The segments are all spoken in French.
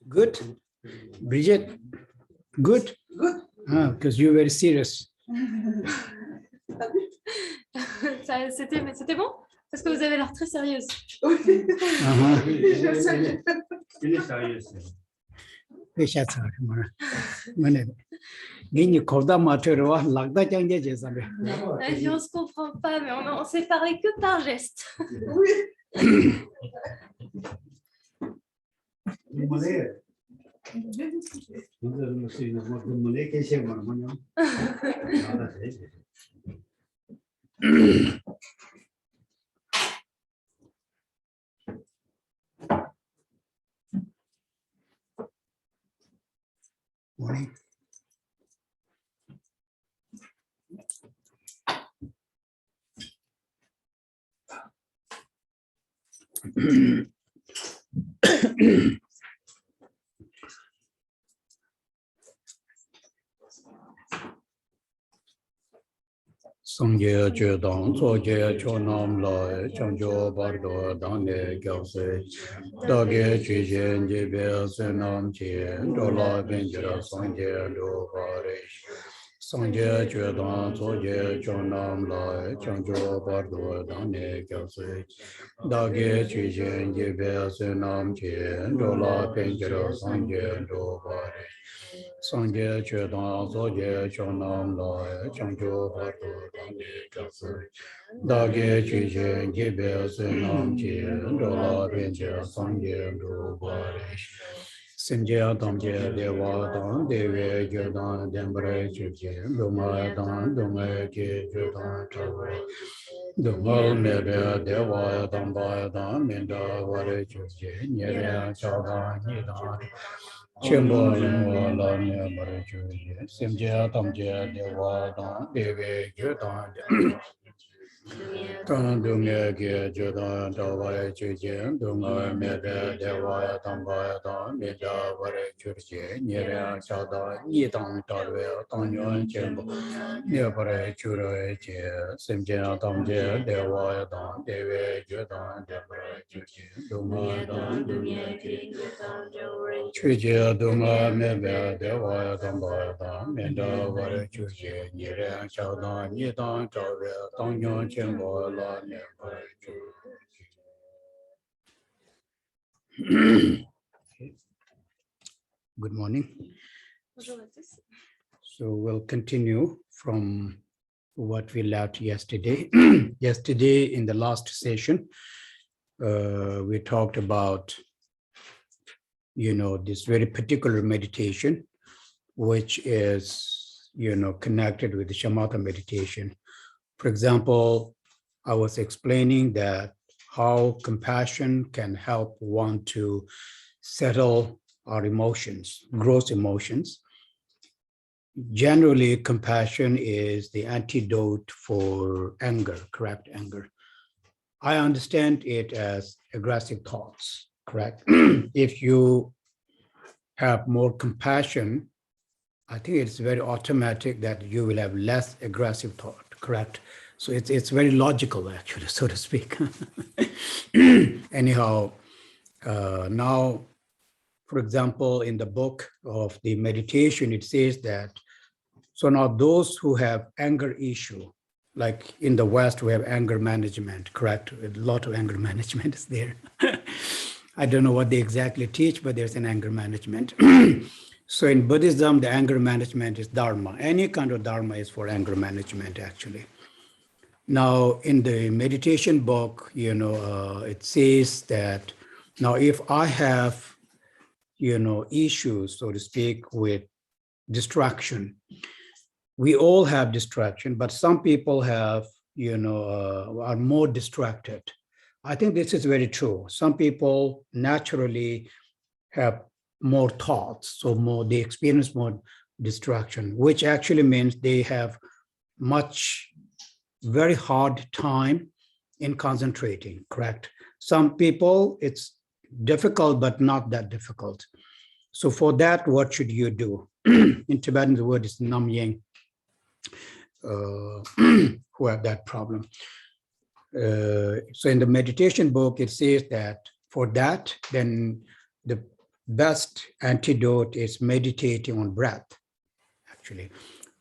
Good. Bridget, good? Good. Because you're very serious. C'était bon? Parce que vous avez l'air très sérieuse. Il est sérieux. On se comprend pas, mais on s'est parlé que par geste. Morning. Sangye je dang so je cho nam la chang jo bar do dang ne gyao se da ge ju je je be se nam che do la ben je ra sangye do ba re sangye je dang so je cho nam la chang jo bar do dang ne gyao se da ge ju je be se nam che do la ben je ra sangye do ba re Sangye che dang so je cho nam la chang jo bar do dang ne gyao se da ge ju je be se nam che do la ben je ra sangye do ba re Senje dam je de wa dang de we je dang den bre ju je lo ma dang do me je je dang cha we do ma me be de wa dang ba dang men da wa re ju je nye re cha da ni da Khempo Tsering la me ma re ju je senje dam je de wa dang de we je dang Tang du me ge je dang da wa re ju je do ma me be de wa dang ba dang me da wa re ju je nye re cha da ni dang da we dang yuan chen bo ne ba re ju re je sem je dang je de wa dang de we je dang de ba re ju je do ma dang du me ge chu je do ma me be de wa dang ba dang me da wa re ju je nye re cha da ni dang da we dang yuan chen bo la ne ba re ju Good morning. Bonjour à tous. So we'll continue from what we left yesterday. Yesterday, in the last session, we talked about, this very particular meditation, which is, connected with the shamatha meditation. For example, I was explaining that how compassion can help one to settle our emotions, gross emotions. Generally, compassion is the antidote for anger, correct? Anger. I understand it as aggressive thoughts, correct? If you have more compassion, I think it's very automatic that you will have less aggressive thought, correct? So it's very logical, actually, so to speak. Anyhow, now, for example, in the book of the meditation, it says that, so now those who have anger issue, like in the West, we have anger management, correct? A lot of anger management is there. I don't know what they exactly teach, but there's an anger management. So in Buddhism, the anger management is dharma. Any kind of dharma is for anger management, actually. Now, in the meditation book, it says that now if I have, issues, so to speak, with distraction, we all have distraction, but some people have, are more distracted. I think this is very true. Some people naturally have more thoughts, so they experience more distraction, which actually means they have very hard time in concentrating, correct? Some people, it's difficult, but not that difficult. So for that, what should you do? In Tibetan, the word is nam yang, who have that problem. So in the meditation book, it says that for that, then best antidote is meditating on breath, actually.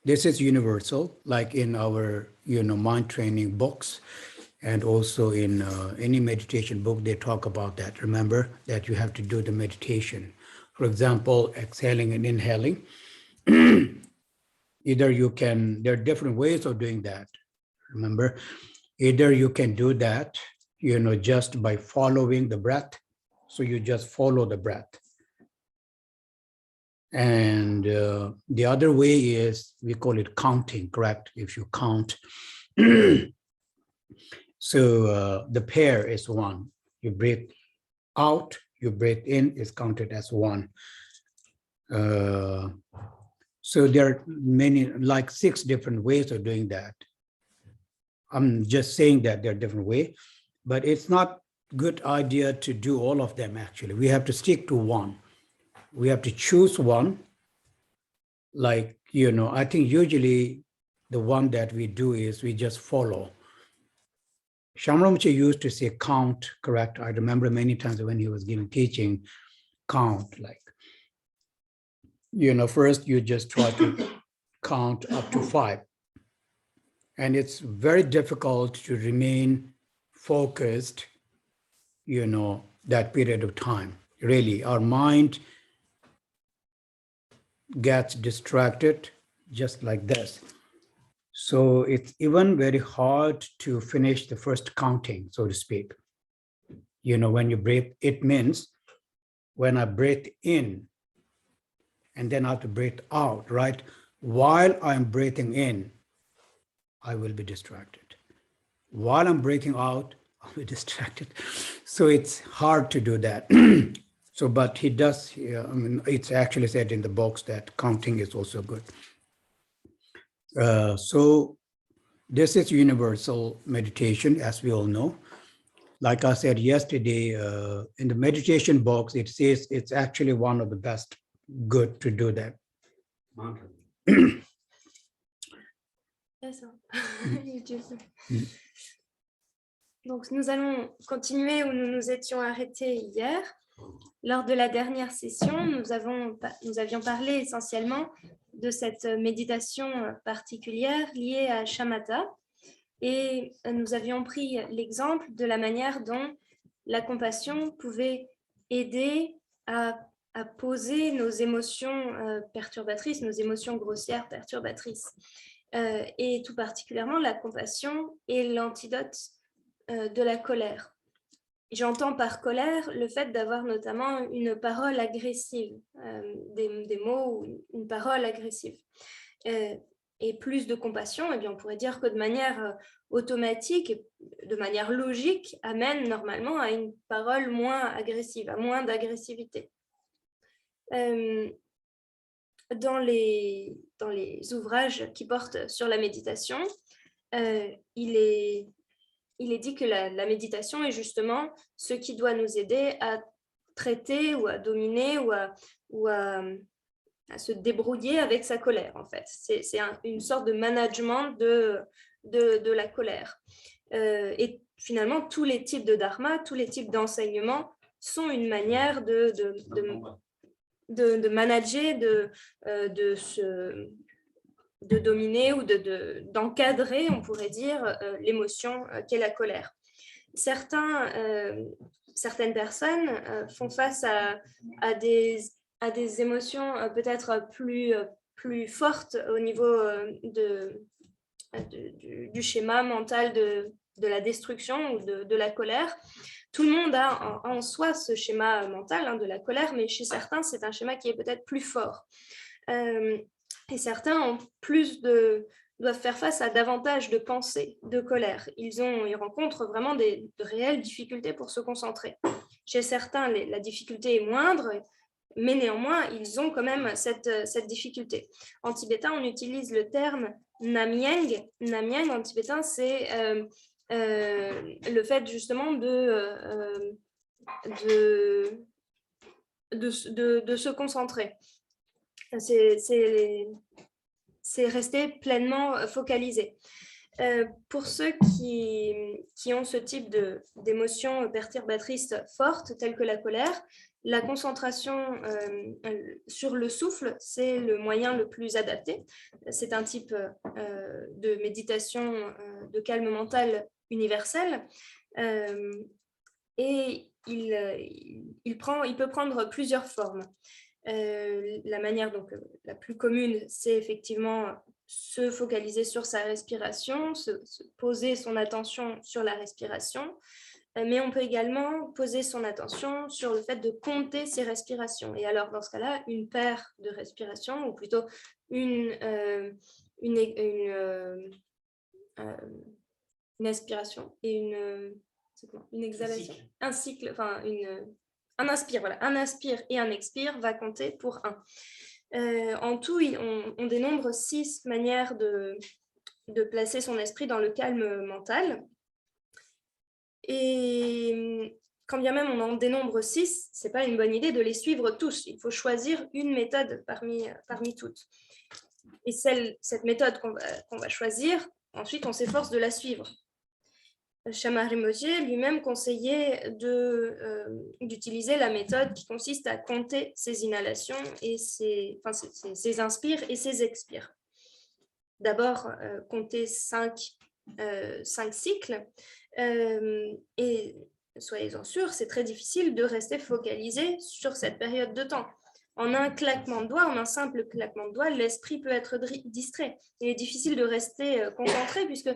This is universal, like in our, mind training books, and also in any meditation book, they talk about that. Remember that you have to do the meditation. For example, exhaling and inhaling. Either you can, there are different ways of doing that. Remember, either you can do that, just by following the breath. So you just follow the breath. And the other way is, we call it counting, correct? If you count. So the pair is one. You breathe out, you breathe in, is counted as one. So there are many, like 6 different ways of doing that. I'm just saying that there are different ways, but it's not a good idea to do all of them, actually. We have to stick to one. We have to choose one. Like, I think usually the one that we do is we just follow. Shamramche used to say count, correct? I remember many times when he was giving teaching, count, like, first you just try to count up to 5. And it's very difficult to remain focused, that period of time. Really, our mind gets distracted just like this. So it's even very hard to finish the first counting, so to speak. When you breathe, it means when I breathe in and then I have to breathe out, right? While I'm breathing in, I will be distracted. While I'm breathing out, I'll be distracted. So it's hard to do that. So, but he does, it's actually said in the box that counting is also good. So this is universal meditation, as we all know. Like I said yesterday, in the meditation box, it says it's actually one of the best good to do that. Donc, nous allons continuer où nous nous étions arrêtés hier. Lors de la dernière session, nous avions parlé essentiellement de cette méditation particulière liée à shamatha. Et nous avions pris l'exemple de la manière dont la compassion pouvait aider à poser nos émotions perturbatrices, nos émotions grossières perturbatrices. Et tout particulièrement, la compassion est l'antidote de la colère. J'entends par colère le fait d'avoir notamment une parole agressive, des mots ou une parole agressive. Et plus de compassion, eh bien, on pourrait dire que de manière automatique, de manière logique, amène normalement à une parole moins agressive, à moins d'agressivité. Dans les ouvrages qui portent sur la méditation, il est dit que la méditation est justement ce qui doit nous aider à traiter ou à dominer ou à se débrouiller avec sa colère, en fait. C'est une sorte de management de la colère. Et finalement, tous les types de dharma, tous les types d'enseignements sont une manière de manager, de dominer ou d'encadrer, on pourrait dire, l'émotion qu'est la colère. Certaines personnes font face à des émotions peut-être plus fortes au niveau du schéma mental de la destruction ou de la colère. Tout le monde a en soi ce schéma mental de la colère, mais chez certains, c'est un schéma qui est peut-être plus fort. Et certains doivent faire face à davantage de pensées de colère. Ils rencontrent vraiment de réelles difficultés pour se concentrer. Chez certains, la difficulté est moindre, mais néanmoins, ils ont quand même cette difficulté. En tibétain, on utilise le terme namyang. Namyang, en tibétain, c'est le fait justement de se concentrer. C'est rester pleinement focalisé. Pour ceux qui ont ce type d'émotions perturbatrices fortes, telles que la colère, la concentration sur le souffle, c'est le moyen le plus adapté. C'est un type de méditation de calme mental universel. Et il peut prendre plusieurs formes. La manière la plus commune, c'est effectivement se focaliser sur sa respiration, se poser son attention sur la respiration, mais on peut également poser son attention sur le fait de compter ses respirations. Et alors, dans ce cas-là, une paire de respirations, ou plutôt une aspiration et une exhalation, un cycle, enfin un inspire, voilà, un inspire et un expire va compter pour 1. En tout, on dénombre 6 manières de placer son esprit dans le calme mental. Et quand bien même on en dénombre 6, ce n'est pas une bonne idée de les suivre tous. Il faut choisir une méthode parmi toutes. Et cette méthode qu'on va choisir, ensuite on s'efforce de la suivre. Shammar Rinpoché lui-même conseillait d'utiliser la méthode qui consiste à compter ses inhalations et ses inspires et ses expires. D'abord, compter 5 cycles et soyez-en sûrs, c'est très difficile de rester focalisé sur cette période de temps. En un claquement de doigts, en un simple claquement de doigts, l'esprit peut être distrait. Il est difficile de rester concentré puisque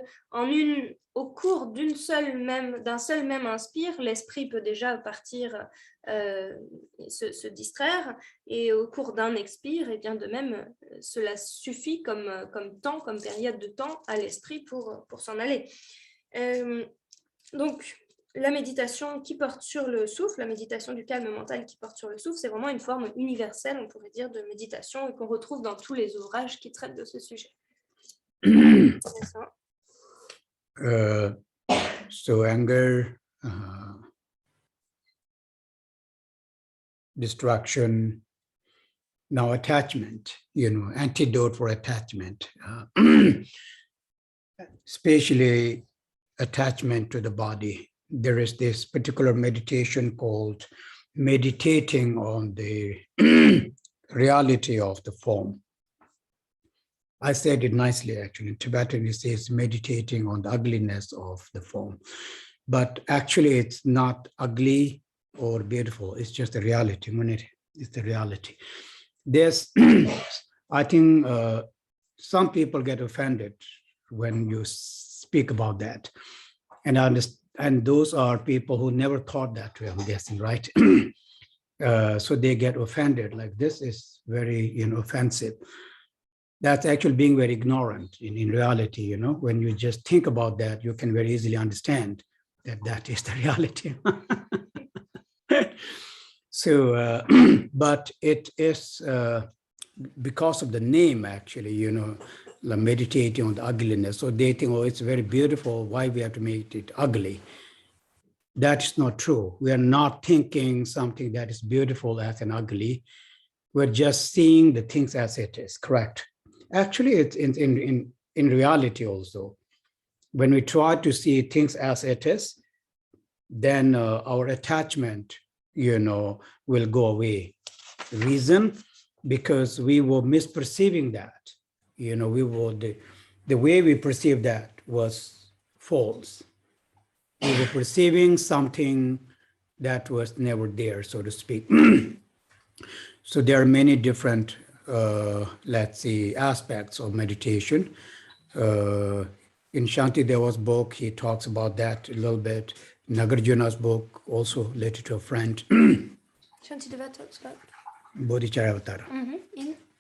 au cours d'un seul même inspire, l'esprit peut déjà partir se distraire, et au cours d'un expire, et bien de même, cela suffit comme temps, comme période de temps à l'esprit pour s'en aller. Donc, la méditation qui porte sur le souffle, la méditation du calme mental qui porte sur le souffle, c'est vraiment une forme universelle, on pourrait dire, de méditation et qu'on retrouve dans tous les ouvrages qui traitent de ce sujet. So anger, distraction, now attachment, antidote for attachment, especially attachment to the body. There is this particular meditation called meditating on the reality of the form. I said it nicely, actually. In Tibetan, it says meditating on the ugliness of the form. But actually, it's not ugly or beautiful. It's just the reality. It's the reality. There's, I think some people get offended when you speak about that. And I understand. And those are people who never thought that way, I'm guessing, right? So they get offended, like this is very, offensive. That's actually being very ignorant in reality, when you just think about that, you can very easily understand that is the reality. So, but it is because of the name, actually, meditating on the ugliness. So they think, oh, it's very beautiful. Why we have to make it ugly? That's not true. We are not thinking something that is beautiful as an ugly. We're just seeing the things as it is, correct? Actually, it's in reality also. When we try to see things as it is, then our attachment, will go away. The reason, because we were misperceiving that. The way we perceived that was false. We were perceiving something that was never there, so to speak. So there are many different, let's see, aspects of meditation. In Shanti Deva's book, he talks about that a little bit. Nagarjuna's book, also related to a friend. Shanti Deva talks about Bodhicharyavatara.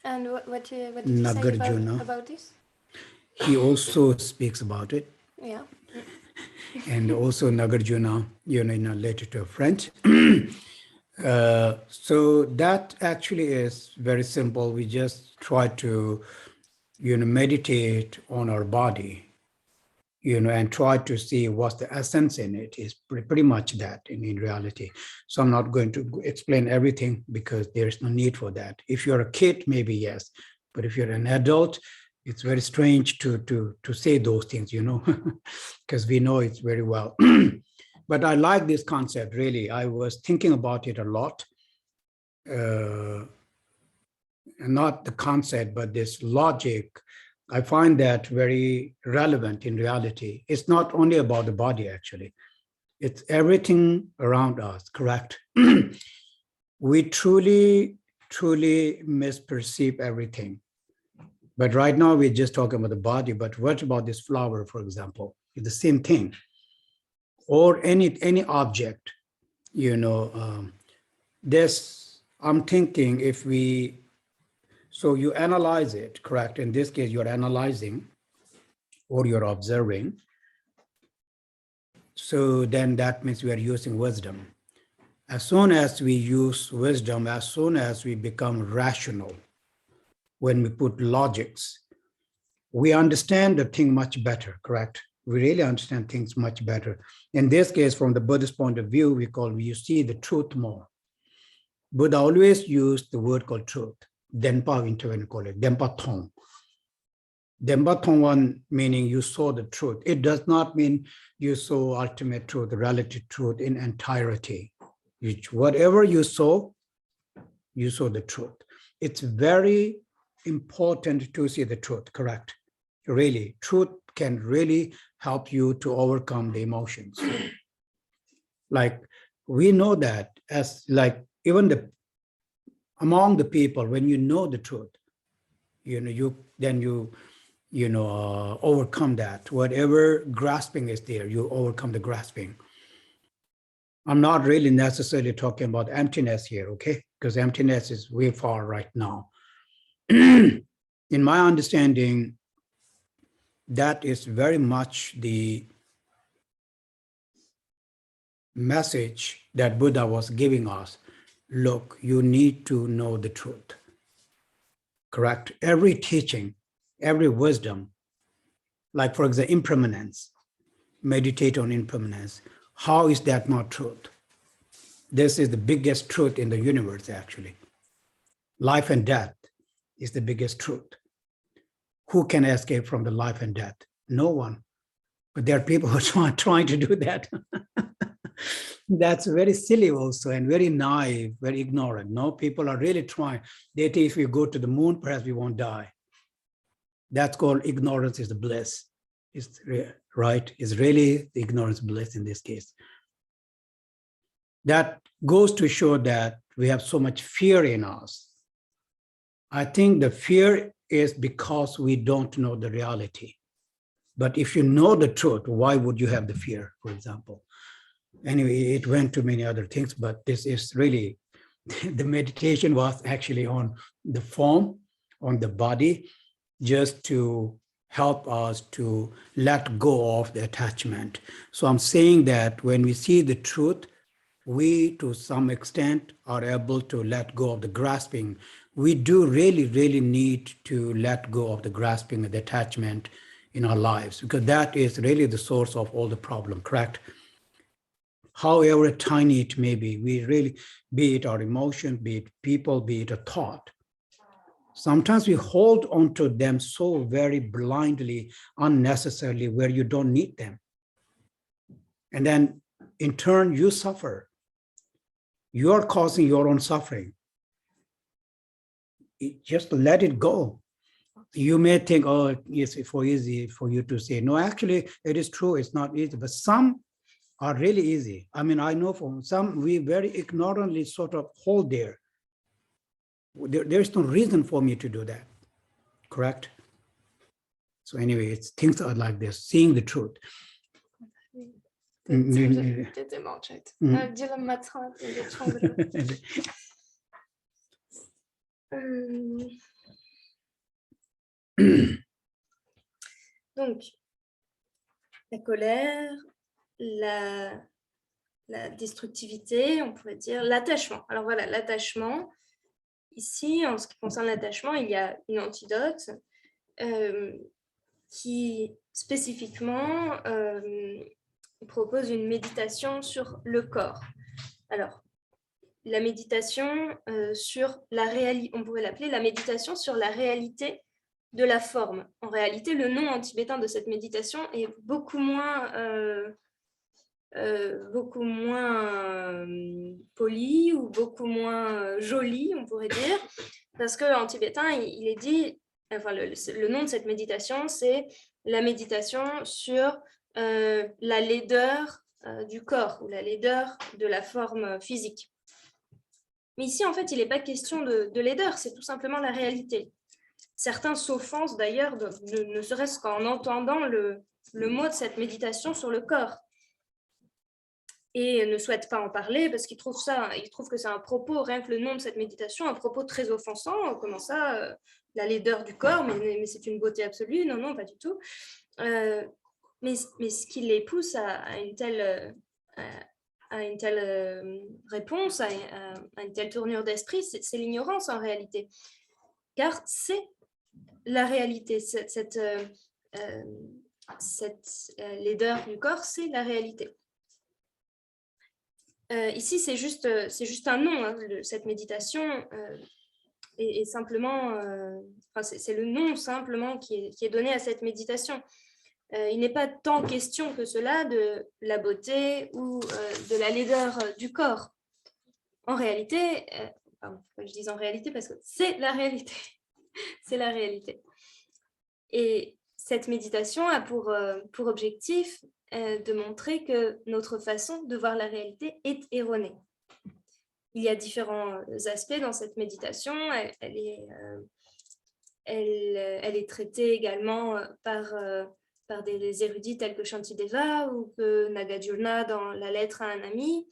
And what did he say about this? He also speaks about it. Yeah. And also Nagarjuna, in a letter to a friend. So that actually is very simple. We just try to, meditate on our body, and try to see what's the essence in it. Is pretty much that in reality. So I'm not going to explain everything because there's no need for that. If you're a kid, maybe yes. But if you're an adult, It's very strange to say those things, you know, because we know it very well. But I like this concept, really. I was thinking about it a lot. Not the concept, but this logic. I find that very relevant in reality. It's not only about the body, actually. It's everything around us, correct? We truly misperceive everything. But right now, we're just talking about the body. But what about this flower, for example? It's the same thing. Or any object, you know. I'm thinking if we, so you analyze it, correct? In this case, you're analyzing or you're observing. So then that means we are using wisdom. As soon as we use wisdom, as soon as we become rational, when we put logics, we understand the thing much better, correct? We really understand things much better. In this case, from the Buddhist point of view, you see the truth more. Buddha always used the word called truth. Denpa intervention call it, Denpa Tong. Denpa Tong one meaning you saw the truth. It does not mean you saw ultimate truth, the relative truth in entirety. Whatever you saw the truth. It's very important to see the truth, correct? Really, truth can really help you to overcome the emotions. Like we know that as like even among the people, when you know the truth, you overcome that. Whatever grasping is there, you overcome the grasping. I'm not really necessarily talking about emptiness here, okay? Because emptiness is way far right now. In my understanding, that is very much the message that Buddha was giving us. Look, you need to know the truth. Correct? Every teaching, every wisdom, like for example, impermanence, meditate on impermanence. How is that not truth? This is the biggest truth in the universe, actually. Life and death is the biggest truth. Who can escape from the life and death? No one. But there are people who are trying to do that. That's very silly also and very naive, very ignorant. No, people are really trying. They think if we go to the moon, perhaps we won't die. That's called ignorance is the bliss. It's right. It's really the ignorance bliss in this case. That goes to show that we have so much fear in us. I think the fear is because we don't know the reality. But if you know the truth, why would you have the fear, for example? Anyway, it went to many other things, but this is really, the meditation was actually on the form, on the body, just to help us to let go of the attachment. So I'm saying that when we see the truth, we, to some extent, are able to let go of the grasping. We do really need to let go of the grasping and the attachment in our lives, because that is really the source of all the problem, correct? However tiny it may be, we really, be it our emotion, be it people, be it a thought, sometimes we hold on to them so very blindly, unnecessarily, where you don't need them. And then in turn, you suffer. You're causing your own suffering. Just let it go. You may think, oh, it's easy for you to say. No, actually, it is true. It's not easy, but some are really easy. I mean, I know from some, we very ignorantly sort of hold there. There is no reason for me to do that, correct? So anyway, things are like this, seeing the truth. Donc, la colère, la destructivité, on pourrait dire l'attachement. Alors voilà, l'attachement. Ici, en ce qui concerne l'attachement, il y a une antidote qui spécifiquement propose une méditation sur le corps. Alors, la méditation sur la réalité, on pourrait l'appeler la méditation sur la réalité de la forme. En réalité, le nom en tibétain de cette méditation est beaucoup moins poli ou beaucoup moins joli, on pourrait dire, parce qu'en tibétain, il est dit, enfin, le nom de cette méditation, c'est la méditation sur la laideur du corps ou la laideur de la forme physique. Mais ici, en fait, il n'est pas question de laideur, c'est tout simplement la réalité. Certains s'offensent d'ailleurs, ne serait-ce qu'en entendant le mot de cette méditation sur le corps, et ne souhaitent pas en parler parce qu'ils trouvent que c'est un propos, rien que le nom de cette méditation, un propos très offensant. Comment ça, la laideur du corps, mais c'est une beauté absolue? Non, non, pas du tout. Mais ce qui les pousse à une telle réponse, à une telle tournure d'esprit, c'est l'ignorance en réalité. Car c'est la réalité, cette laideur du corps, c'est la réalité. Ici, c'est juste un nom, hein, cette méditation est simplement, c'est le nom simplement qui est donné à cette méditation. Il n'est pas tant question que cela de la beauté ou de la laideur du corps. En réalité, je dis en réalité parce que c'est la réalité. C'est la réalité. Et cette méditation a pour objectif de montrer que notre façon de voir la réalité est erronée. Il y a différents aspects dans cette méditation. Elle est traitée également par des érudits tels que Shantideva ou que Nagarjuna dans la lettre à un ami.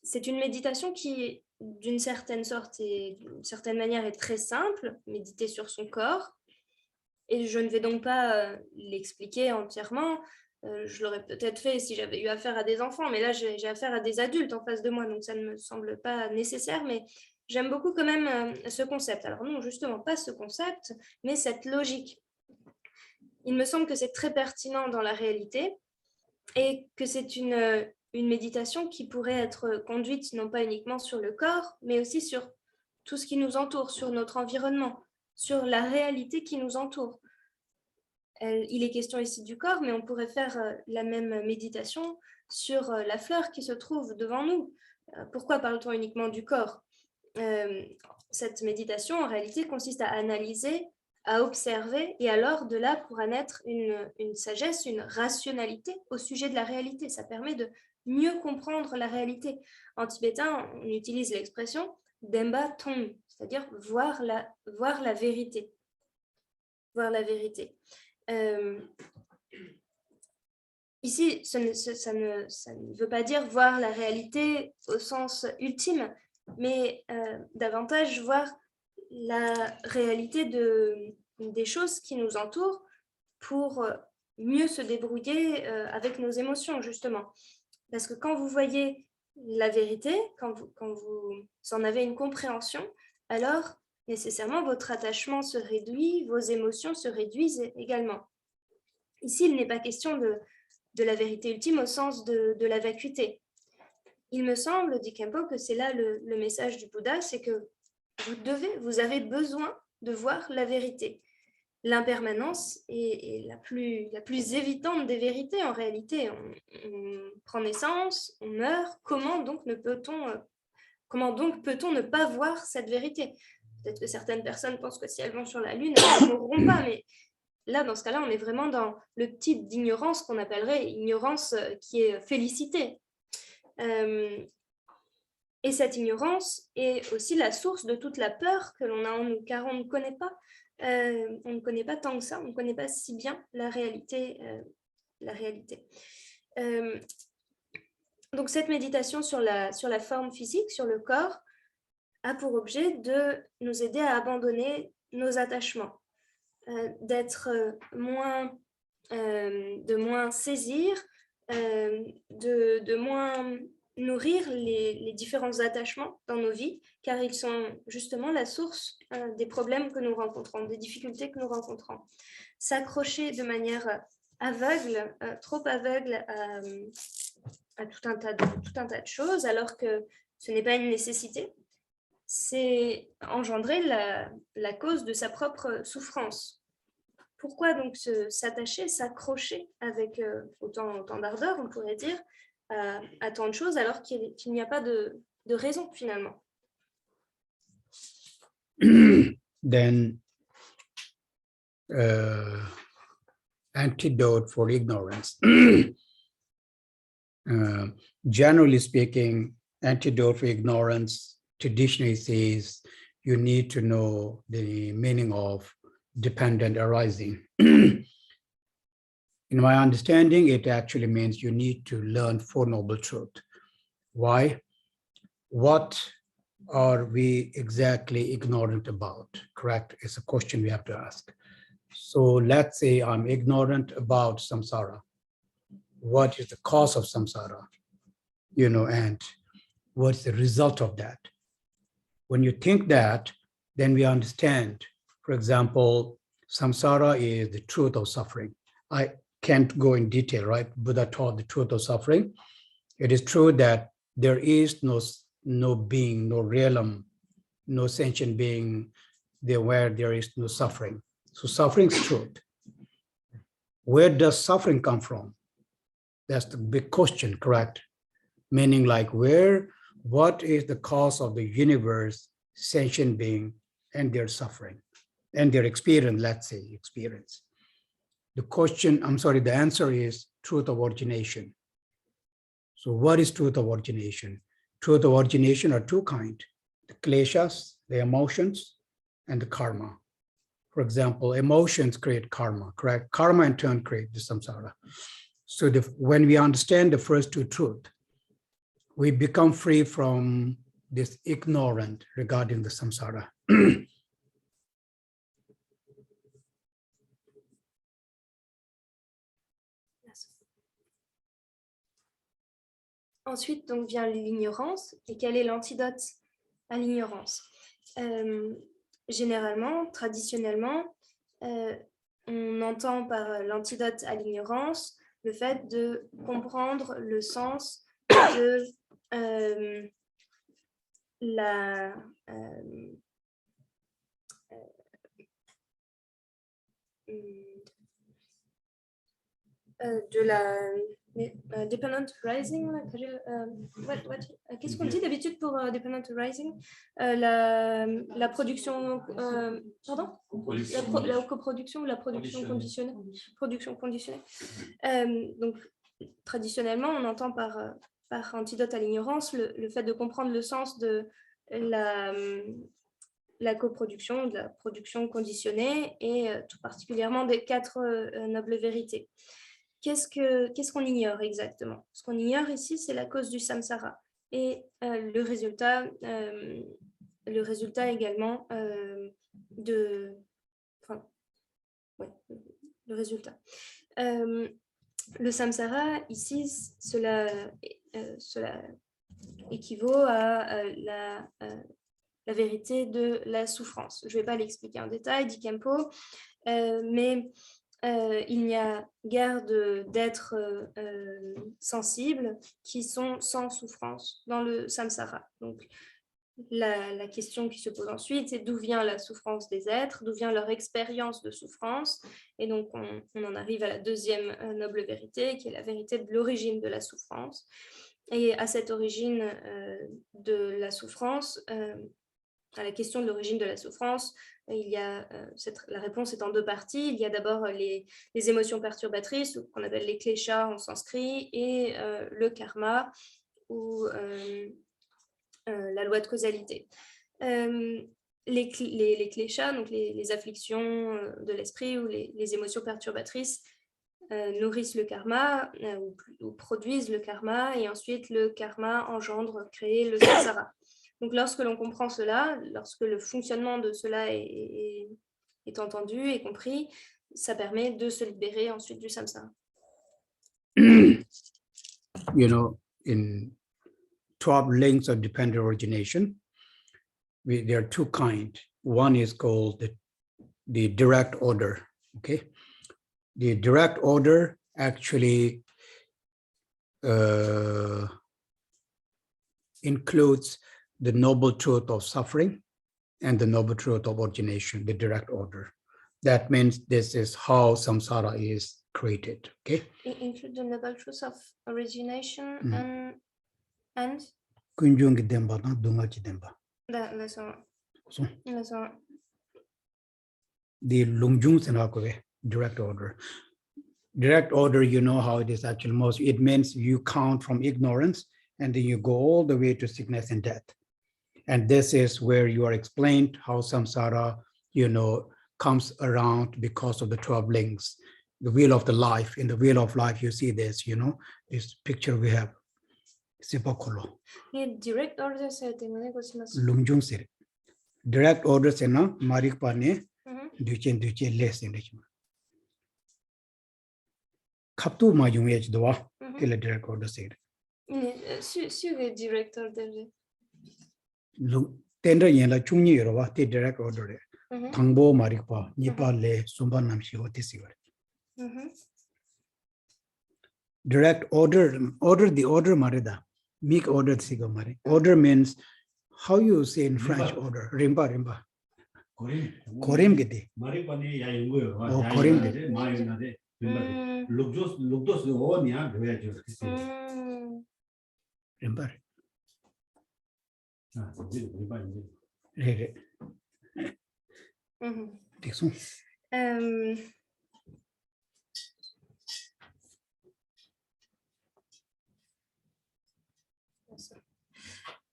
C'est une méditation qui, d'une certaine sorte et d'une certaine manière, est très simple, méditer sur son corps. Et je ne vais donc pas l'expliquer entièrement. Je l'aurais peut-être fait si j'avais eu affaire à des enfants, mais là, j'ai affaire à des adultes en face de moi, donc ça ne me semble pas nécessaire, mais j'aime beaucoup quand même ce concept. Alors non, justement, pas ce concept, mais cette logique. Il me semble que c'est très pertinent dans la réalité et que c'est une méditation qui pourrait être conduite non pas uniquement sur le corps, mais aussi sur tout ce qui nous entoure, sur notre environnement, sur la réalité qui nous entoure. Il est question ici du corps, mais on pourrait faire la même méditation sur la fleur qui se trouve devant nous. Pourquoi parle-t-on uniquement du corps? Cette méditation, en réalité, consiste à analyser, à observer, et alors de là pourra naître une sagesse, une rationalité au sujet de la réalité. Ça permet de mieux comprendre la réalité. En tibétain, on utilise l'expression Demba Tong, c'est-à-dire voir la vérité. Voir la vérité. Ici, ça ne veut pas dire voir la réalité au sens ultime, mais davantage voir la réalité des choses qui nous entourent pour mieux se débrouiller avec nos émotions, justement. Parce que quand vous voyez la vérité, quand vous en avez une compréhension, alors nécessairement votre attachement se réduit, vos émotions se réduisent également. Ici, il n'est pas question de la vérité ultime au sens de la vacuité. Il me semble, dit Khempo, que c'est là le message du Bouddha, c'est que vous avez besoin de voir la vérité. L'impermanence est la plus évidente des vérités en réalité. On prend naissance, on meurt, comment donc peut-on ne pas voir cette vérité? Peut-être que certaines personnes pensent que si elles vont sur la Lune, elles ne mourront pas, mais là, dans ce cas-là, on est vraiment dans le type d'ignorance qu'on appellerait ignorance qui est félicité. Et cette ignorance est aussi la source de toute la peur que l'on a en nous, car on ne connaît pas, tant que ça, on ne connaît pas si bien la réalité. Donc cette méditation sur la forme physique, sur le corps, a pour objet de nous aider à abandonner nos attachements, de moins saisir, de moins nourrir les différents attachements dans nos vies, car ils sont justement la source des problèmes que nous rencontrons, des difficultés que nous rencontrons. S'accrocher de manière aveugle, trop aveugle à tout un tas de choses, alors que ce n'est pas une nécessité. c'est engendrer la cause de sa propre souffrance. Pourquoi donc s'attacher, s'accrocher avec autant d'ardeur, on pourrait dire, à tant de choses alors qu'il n'y a pas de raison finalement? Then antidote for ignorance. Generally speaking, antidote for ignorance traditionally says you need to know the meaning of dependent arising. In my understanding, it actually means you need to learn Four Noble Truths. Why? What are we exactly ignorant about? Correct? It's a question we have to ask. So let's say I'm ignorant about samsara. What is the cause of samsara? And what's the result of that? When you think that, then we understand, for example, samsara is the truth of suffering. I can't go in detail, right? Buddha taught the truth of suffering. It is true that there is no being, no realm, no sentient being there where there is no suffering. So suffering is truth. Where does suffering come from? That's the big question, correct? Meaning like what is the cause of the universe, sentient being, and their suffering, and their experience, let's say, experience. The answer is truth of origination. So what is truth of origination? Truth of origination are two kinds, the kleshas, the emotions, and the karma. For example, emotions create karma, correct? Karma in turn creates the samsara. So when we understand the first two truths, we become free from this ignorance regarding the samsara. Ensuite, donc, vient l'ignorance. Et quel est l'antidote à l'ignorance? Généralement, traditionnellement, on entend par l'antidote à l'ignorance le fait de comprendre le sens de la dependent rising. Qu'est-ce qu'on dit d'habitude pour dependent rising? La production, pardon? La coproduction ou la production conditionnée? Production conditionnée. Donc, traditionnellement, on entend par antidote à l'ignorance le fait de comprendre le sens de la coproduction, de la production conditionnée et tout particulièrement des 4 nobles vérités. Qu'est-ce qu'on ignore exactement? Ce qu'on ignore ici, c'est la cause du samsara et le résultat également le résultat. Le samsara, ici, cela équivaut à la vérité de la souffrance. Je ne vais pas l'expliquer en détail, dit Khempo, mais il n'y a guère d'êtres sensibles qui sont sans souffrance dans le samsara. Donc, la question qui se pose ensuite, c'est d'où vient la souffrance des êtres, d'où vient leur expérience de souffrance. Et donc, on en arrive à la deuxième noble vérité, qui est la vérité de l'origine de la souffrance. Et à cette origine de la souffrance, à la question de l'origine de la souffrance, il y a, la réponse est en 2 parties. Il y a d'abord les émotions perturbatrices, qu'on appelle les kleshas en sanskrit, et le karma, ou la loi de causalité. Les kleshas, donc les afflictions de l'esprit ou les émotions perturbatrices, nourrissent le karma ou produisent le karma, et ensuite le karma engendre, crée le samsara. Donc lorsque l'on comprend cela, lorsque le fonctionnement de cela est entendu et compris, ça permet de se libérer ensuite du samsara. In 12 links of dependent origination, there are 2 kinds. One is called the direct order, okay? The direct order actually includes the noble truth of suffering and the noble truth of origination, the direct order. That means this is how samsara is created. Okay. It include the noble truth of origination and Kunjungi demba na dungachi demba. that's all. So That's all. the lungjung senakwe, direct order. Direct order, you know how it is actually most. It means you count from ignorance and then you go all the way to sickness and death. And this is where you are explained how samsara, you know, comes around because of the 12 links, the wheel of the life. In the wheel of life, you see this, you know, this picture we have. Sipakolo. Direct order Lungjung sir. Direct order sena marik pane duchen less in the Kaptu ma yung yech doa till a direct order sir. Sur direct order. Tender yen la chungni yorwa te direct order. Tangbo marikpa nipa le sumba namshi otisiwar. Direct order, the order marida. Make order sigo mari. Order means how you say in French order. Rimba. Korim gidi. Maripani ya yunguyo. Oh, korim gidi. Mayonade. Lugdos o niya doya jo. Rimba. Rimba. Re. Dixon.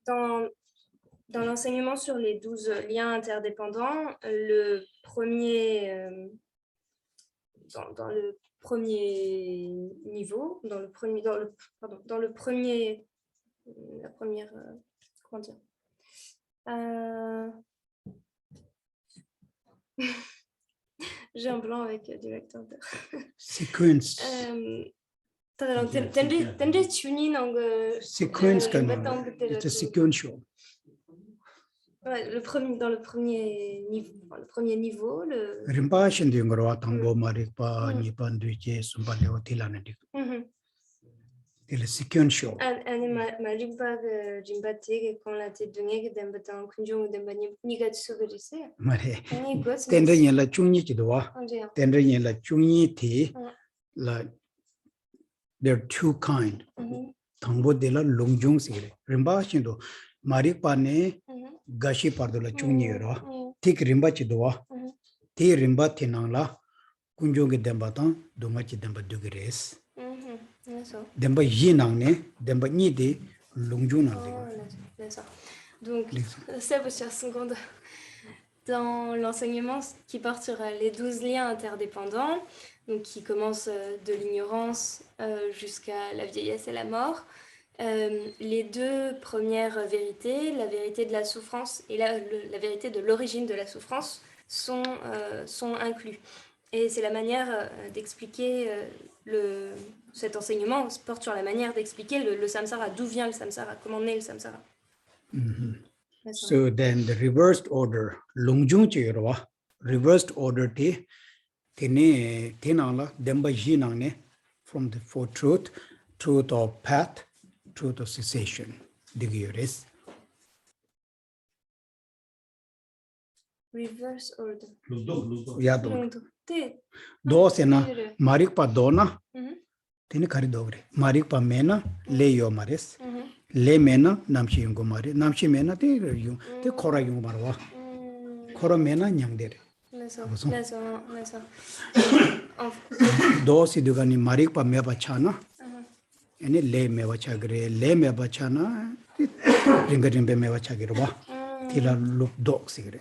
Dans l'enseignement sur les 12 liens interdépendants, le premier, dans le premier niveau, la première, comment dire, j'ai un blanc avec du lecteur. Sequence. Sequence it's a sequential. Ouais, dans le premier niveau, le Rimpa shendingro tango marikpa nipan duche sumbale otilana dik. Il sequential. Marimpa jimbate quand la tête donnée que d'embatan kunjung d'embani nigatsu grise. Mare. Tendre yen la chungni chidwa. Tendre yen la chungni ti la there are two kind. Tangbo de la longjung sigre. Rimpa shendo marikpa ne gashi pardola chungni yoro. Tik rimba chidwa. Ti rimba tinangla kunjung dembatan dungachi demba dugres. Demba yinangne, demba nide longjung nangde. Donc, ça, vos chers secondes, dans l'enseignement qui porte sur les 12 liens interdépendants, donc qui commence de l'ignorance jusqu'à la vieillesse et la mort, les deux premières vérités, la vérité de la souffrance et la vérité de l'origine de la souffrance, sont inclus. Et c'est la manière d'expliquer cet enseignement porte sur la manière d'expliquer le samsara, d'où vient le samsara, comment naît le samsara. So then the reversed order, longjung chirwa, reversed order te tenala demba jinangne from the for truth of path, truth of cessation. Digires. Reverse order. Yadon. Do sena marikpa dona. Tini kari dogre. Marikpa mena le yo mares. Le mena namshi yungo mare. Namshi mena te yung te kora yung marwa. Kora mena nyangdere. Do si dugani marikpa meba chana. Ene le meba chagre. Le meba chana. Ringa rimbe meba chagirwa. Tila look dog sigre.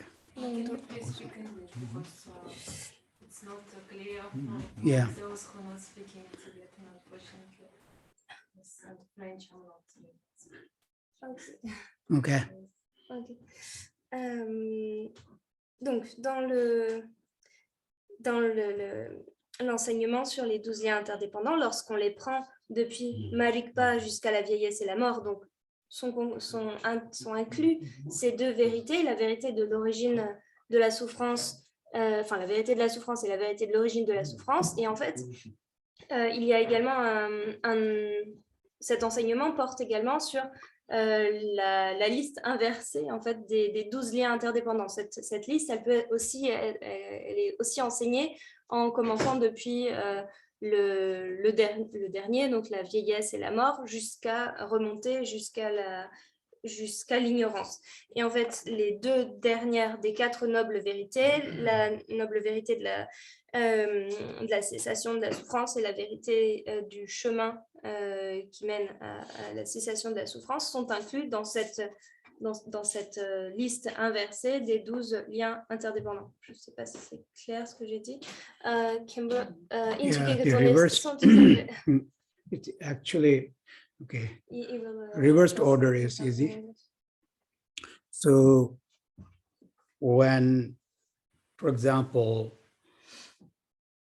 It's not clear. Yeah. Those who are not speaking Tibetan, unfortunately, and French are not. Okay. Donc, dans l'enseignement sur les 12 liens interdépendants, lorsqu'on les prend depuis Marikpa jusqu'à la vieillesse et la mort, donc sont inclus ces deux vérités, la vérité de l'origine de la souffrance, la vérité de la souffrance et la vérité de l'origine de la souffrance. Et en fait, il y a également cet enseignement porte également sur la liste inversée en fait, des 12 liens interdépendants. Cette liste, elle est aussi enseignée en commençant depuis le dernier, donc la vieillesse et la mort, jusqu'à remonter jusqu'à l'ignorance. Et en fait, les deux dernières des 4 nobles vérités, la noble vérité de la cessation de la souffrance et la vérité du chemin qui mène à la cessation de la souffrance, sont inclus dans cette liste inversée des 12 liens interdépendants. Je ne sais pas si c'est clair ce que j'ai dit. Khempo, The reversed, it's actually, okay, reversed order is easy. So when, for example,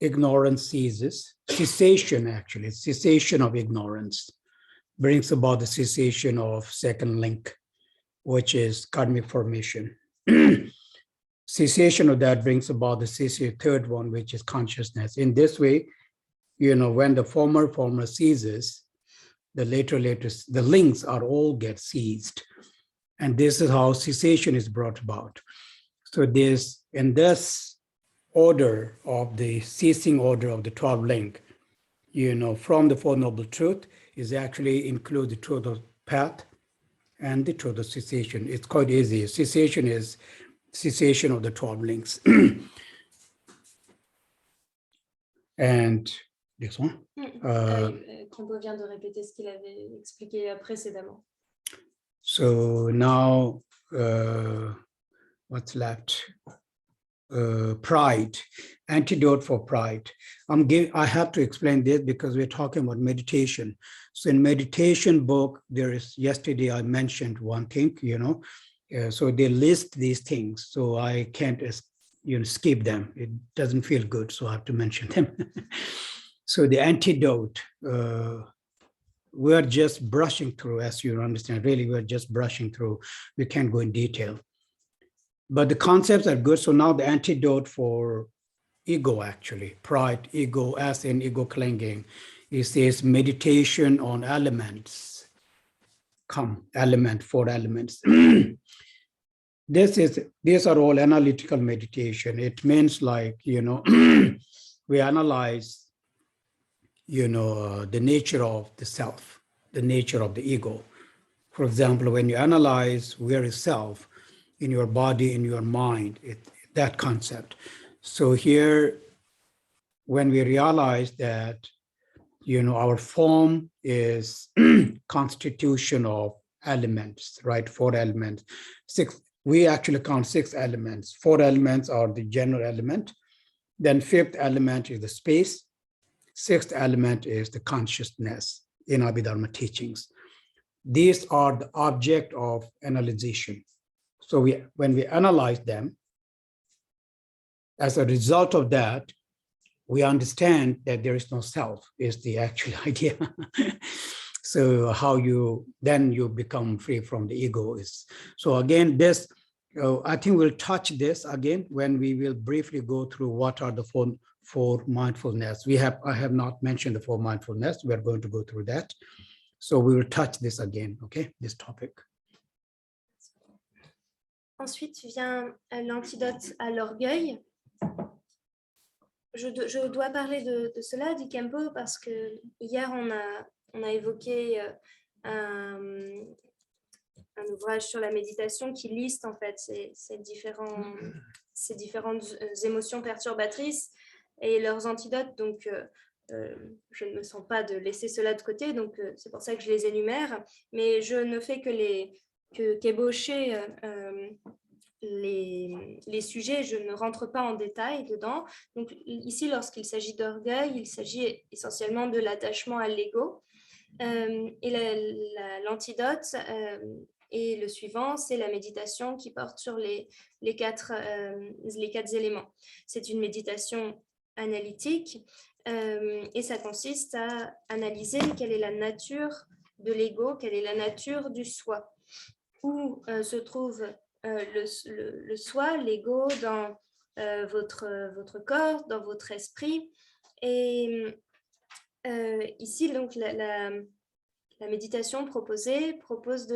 ignorance ceases, cessation of ignorance brings about the cessation of second link, which is karmic formation. Cessation of that brings about the cessation, third one, which is consciousness. In this way, when the former ceases, the later, the links are all get seized. And this is how cessation is brought about. So in this order of the ceasing order of the 12 link, from the Four Noble Truth is actually include the truth of path and the truth of cessation. It's quite easy. Cessation is cessation of the 12 links. And this one. Khempo vient de répéter ce qu'il avait expliqué précédemment. So now, what's left? Pride, antidote for pride. I have to explain this because we're talking about meditation. So in meditation book, yesterday I mentioned one thing, so they list these things. So I can't, skip them. It doesn't feel good, so I have to mention them. So the antidote, we're just brushing through, as you understand, really, we're just brushing through. We can't go in detail. But the concepts are good. So now the antidote for ego, actually, pride, ego, as in ego clinging, it says meditation on elements. Four elements. These are all analytical meditation. It means like, we analyze, the nature of the self, the nature of the ego. For example, when you analyze where is self, in your body, in your mind, that concept. So here, when we realize that, our form is constitution of elements, right? 4 elements. 6, we actually count 6 elements. 4 elements are the general element. Then 5th element is the space. 6th element is the consciousness in Abhidharma teachings. These are the object of analyzation. So when we analyze them, as a result of that, we understand that there is no self, is the actual idea. So how you become free from the ego is. So again, this, I think we'll touch this again when we will briefly go through what are the four mindfulness. I have not mentioned the 4 mindfulness. We're going to go through that. So we will touch this again, okay, this topic. Ensuite vient l'antidote à l'orgueil. Je dois parler de cela, dit Khempo, parce que hier on a évoqué un ouvrage sur la méditation qui liste en fait ces différentes émotions perturbatrices et leurs antidotes. Donc je ne me sens pas de laisser cela de côté, donc c'est pour ça que je les énumère, mais je ne fais qu'ébaucher les sujets, je ne rentre pas en détail dedans. Donc ici, lorsqu'il s'agit d'orgueil, il s'agit essentiellement de l'attachement à l'ego. Et l'antidote est le suivant, c'est la méditation qui porte sur les 4 éléments. C'est une méditation analytique et ça consiste à analyser quelle est la nature de l'ego, quelle est la nature du soi, où se trouve le soi, l'ego, dans votre corps, dans votre esprit. Et ici, donc, la méditation proposée propose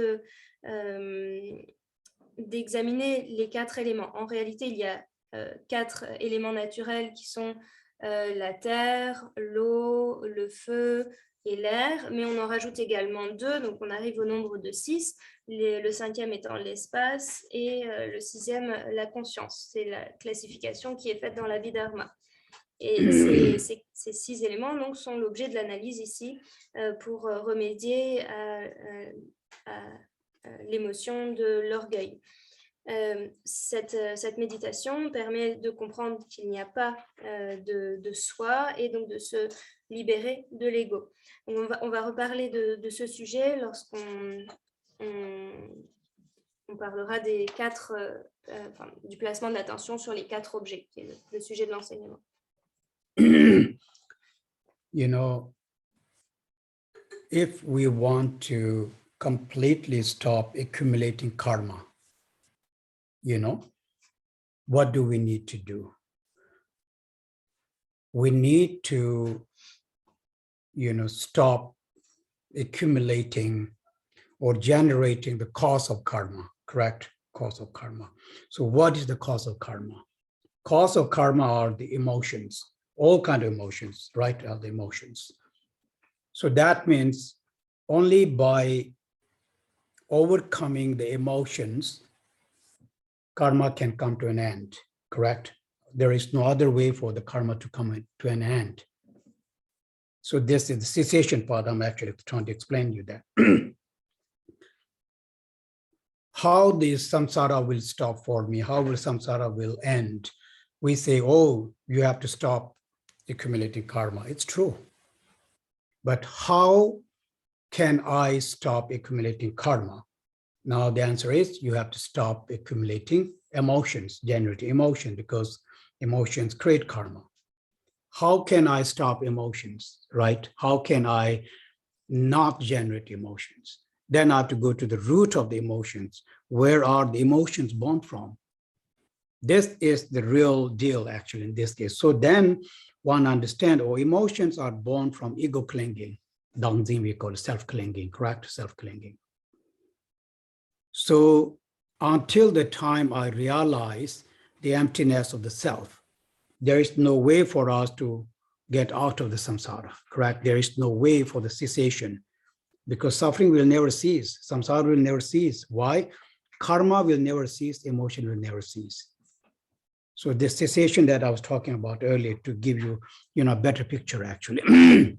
d'examiner les 4 éléments. En réalité, il y a 4 éléments naturels qui sont la terre, l'eau, le feu et l'air, mais on en rajoute également 2, donc on arrive au nombre de 6, le 5e étant l'espace et le 6e la conscience. C'est la classification qui est faite dans la Dharma. Et ces 6 éléments donc, sont l'objet de l'analyse ici pour remédier à l'émotion de l'orgueil. Cette méditation permet de comprendre qu'il n'y a pas de soi et donc de se libérer de l'ego. On va reparler de ce sujet lorsqu'on parlera des 4, du placement de l'attention sur les 4 objets, qui est le sujet de l'enseignement. You know, if we want to completely stop accumulating karma, you know, what do we need to do? We need to, you know, stop accumulating or generating the cause of karma, correct? Cause of karma. So what is the cause of karma? Cause of karma are the emotions, all kinds of emotions, right? Are the emotions. So that means only by overcoming the emotions, karma can come to an end, correct? There is no other way for the karma to come to an end. So this is the cessation part. I'm actually trying to explain you that. How this samsara will stop for me, how will samsara will end? We say, oh, you have to stop accumulating karma. It's true. But how can I stop accumulating karma? Now the answer is you have to stop accumulating emotions, generating emotion, because emotions create karma. How can I stop emotions, right? How can I not generate emotions? Then I have to go to the root of the emotions. Where are the emotions born from? This is the real deal, actually, in this case. So then one understands, oh, emotions are born from ego clinging. Dongzin, we call it self-clinging, correct? Self-clinging. So until the time I realize the emptiness of the self, there is no way for us to get out of the samsara, correct? There is no way for the cessation, because suffering will never cease. Samsara will never cease. Why? Karma will never cease, emotion will never cease. So the cessation that I was talking about earlier, to give you, a better picture, actually.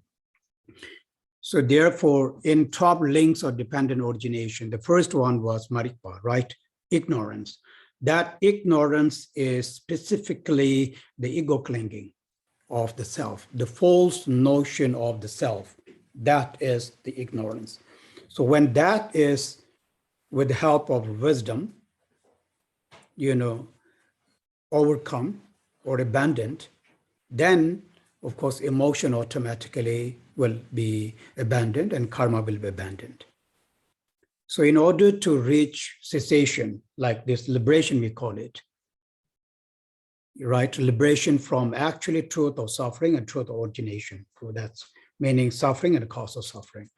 So therefore, in top links of dependent origination, the first one was Marikpa, right? Ignorance. That ignorance is specifically the ego clinging of the self, the false notion of the self. That is the ignorance. So when that is, with the help of wisdom, overcome or abandoned, then of course emotion automatically will be abandoned and karma will be abandoned. So in order to reach cessation, like this liberation we call it, right? Liberation from actually truth of suffering and truth of origination. So that's meaning suffering and the cause of suffering.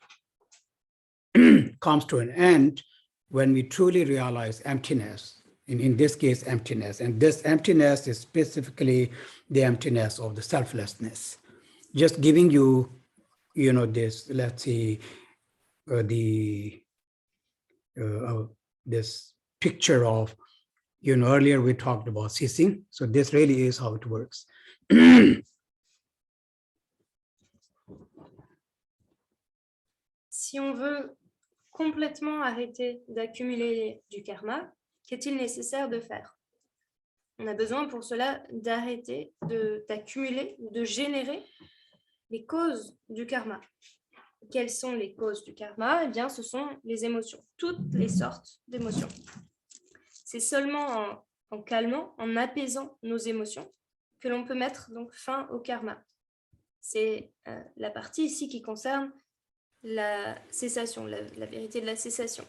Comes to an end when we truly realize emptiness. In this case, emptiness. And this emptiness is specifically the emptiness of the selflessness. Just giving you, this, let's see, this picture of, earlier we talked about ceasing. So this really is how it works. Si on veut complètement arrêter d'accumuler du karma, qu'est-il nécessaire de faire? On a besoin pour cela d'arrêter d'accumuler, de générer les causes du karma. Quelles sont les causes du karma? Eh bien, ce sont les émotions, toutes les sortes d'émotions. C'est seulement en calmant, en apaisant nos émotions, que l'on peut mettre donc fin au karma. C'est la partie ici qui concerne la cessation, la vérité de la cessation.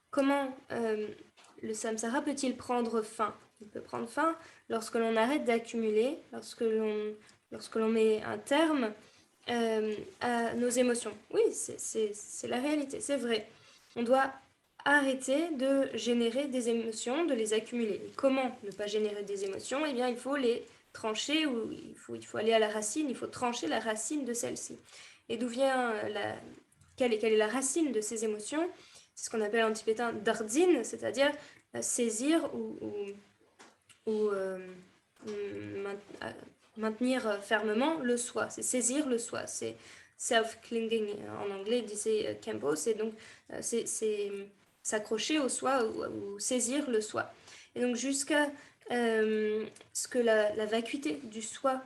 Comment le samsara peut-il prendre fin? Il peut prendre fin lorsque l'on arrête d'accumuler, lorsque l'on met un terme à nos émotions. Oui, c'est la réalité, c'est vrai. On doit arrêter de générer des émotions, de les accumuler. Et comment ne pas générer des émotions? Eh bien, il faut les trancher, ou il faut aller à la racine, il faut trancher la racine de celle-ci. Et d'où vient quelle est la racine de ces émotions? C'est ce qu'on appelle en tibétain dardine, c'est-à-dire saisir ou maintenir fermement le soi, c'est saisir le soi, c'est self-clinging en anglais, disait Khempo, c'est donc c'est s'accrocher au soi ou saisir le soi. Et donc jusqu'à ce que la vacuité du soi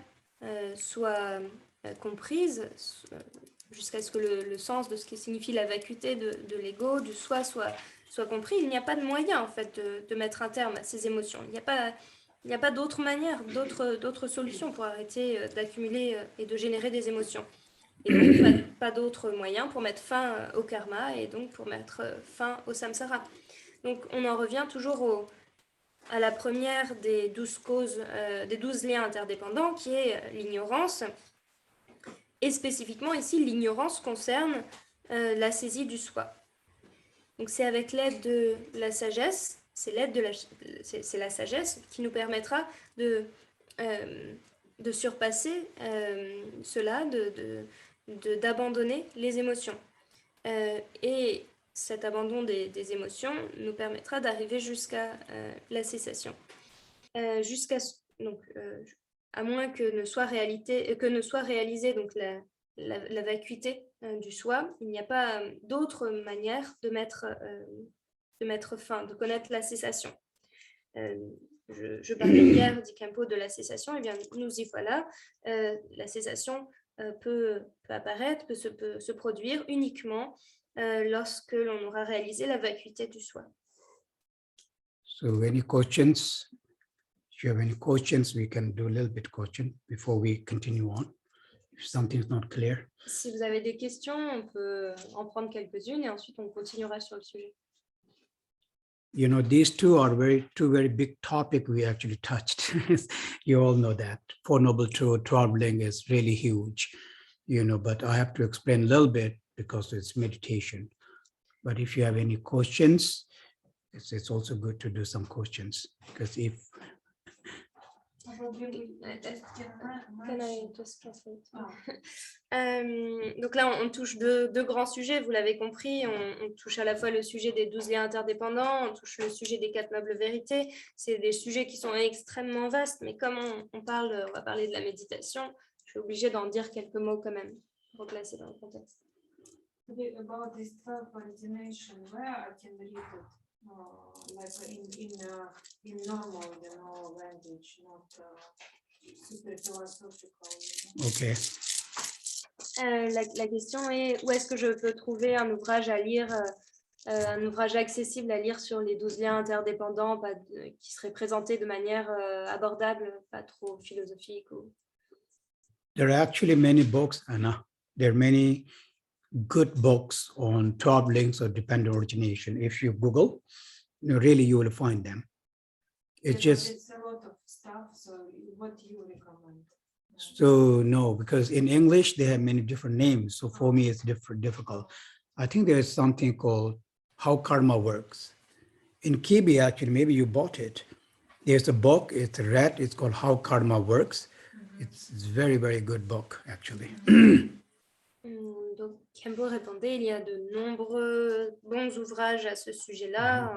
soit comprise, jusqu'à ce que le sens de ce qui signifie la vacuité de l'ego, du soi soit compris, il n'y a pas de moyen en fait de mettre un terme à ces émotions. Il n'y a pas d'autre manière, d'autres solutions pour arrêter d'accumuler et de générer des émotions. Et donc, pas d'autre moyen pour mettre fin au karma et donc pour mettre fin au samsara. Donc, on en revient toujours à la première des 12 causes, des 12 liens interdépendants, qui est l'ignorance. Et spécifiquement ici, l'ignorance concerne la saisie du soi. Donc, c'est avec l'aide de la sagesse, c'est la sagesse qui nous permettra de surpasser cela, d'abandonner les émotions. Et cet abandon des émotions nous permettra d'arriver jusqu'à la cessation. À moins que ne soit réalisée donc la vacuité du soi, il n'y a pas d'autre manière de mettre fin, de connaître la cessation. Je parlais hier, dit Khempo, de la cessation, et bien nous y voilà. La cessation peut apparaître, peut se produire uniquement lorsque l'on aura réalisé la vacuité du soi. So any questions? If you have any questions, we can do a little bit question before we continue on. If something's not clear. Si vous avez des questions, on peut en prendre quelques-unes et ensuite on continuera sur le sujet. You know, these two are two very big topics we actually touched. You all know that. Four Noble Truths, traveling is really huge, you know, but I have to explain a little bit because it's meditation. But if you have any questions, it's also good to do some questions, because if Can I just translate? Donc là, on touche deux grands sujets, vous l'avez compris. On touche à la fois le sujet des 12 liens interdépendants, on touche le sujet des 4 nobles vérités. C'est des sujets qui sont extrêmement vastes, mais comme on va parler de la méditation, je suis obligée d'en dire quelques mots quand même, pour placer dans le contexte. About this coordination, where I can read it, like in normal, language, not super philosophical. okay. La question est, où est-ce que je peux trouver un ouvrage à lire, un ouvrage accessible à lire sur les 12 liens interdépendants, qui serait présenté de manière abordable, pas trop philosophique There are actually many books, Anna. There are many good books on 12 links of dependent origination. If you Google, really you will find them. It's a lot of stuff, so what do you recommend? So no, because in English, they have many different names. So for me, it's difficult. I think there's something called How Karma Works. In Kibi, actually, maybe you bought it. There's a book, it's red, it's called How Karma Works. It's very, very good book, actually. Donc, Khempo répondait, il y a de nombreux bons ouvrages à ce sujet-là.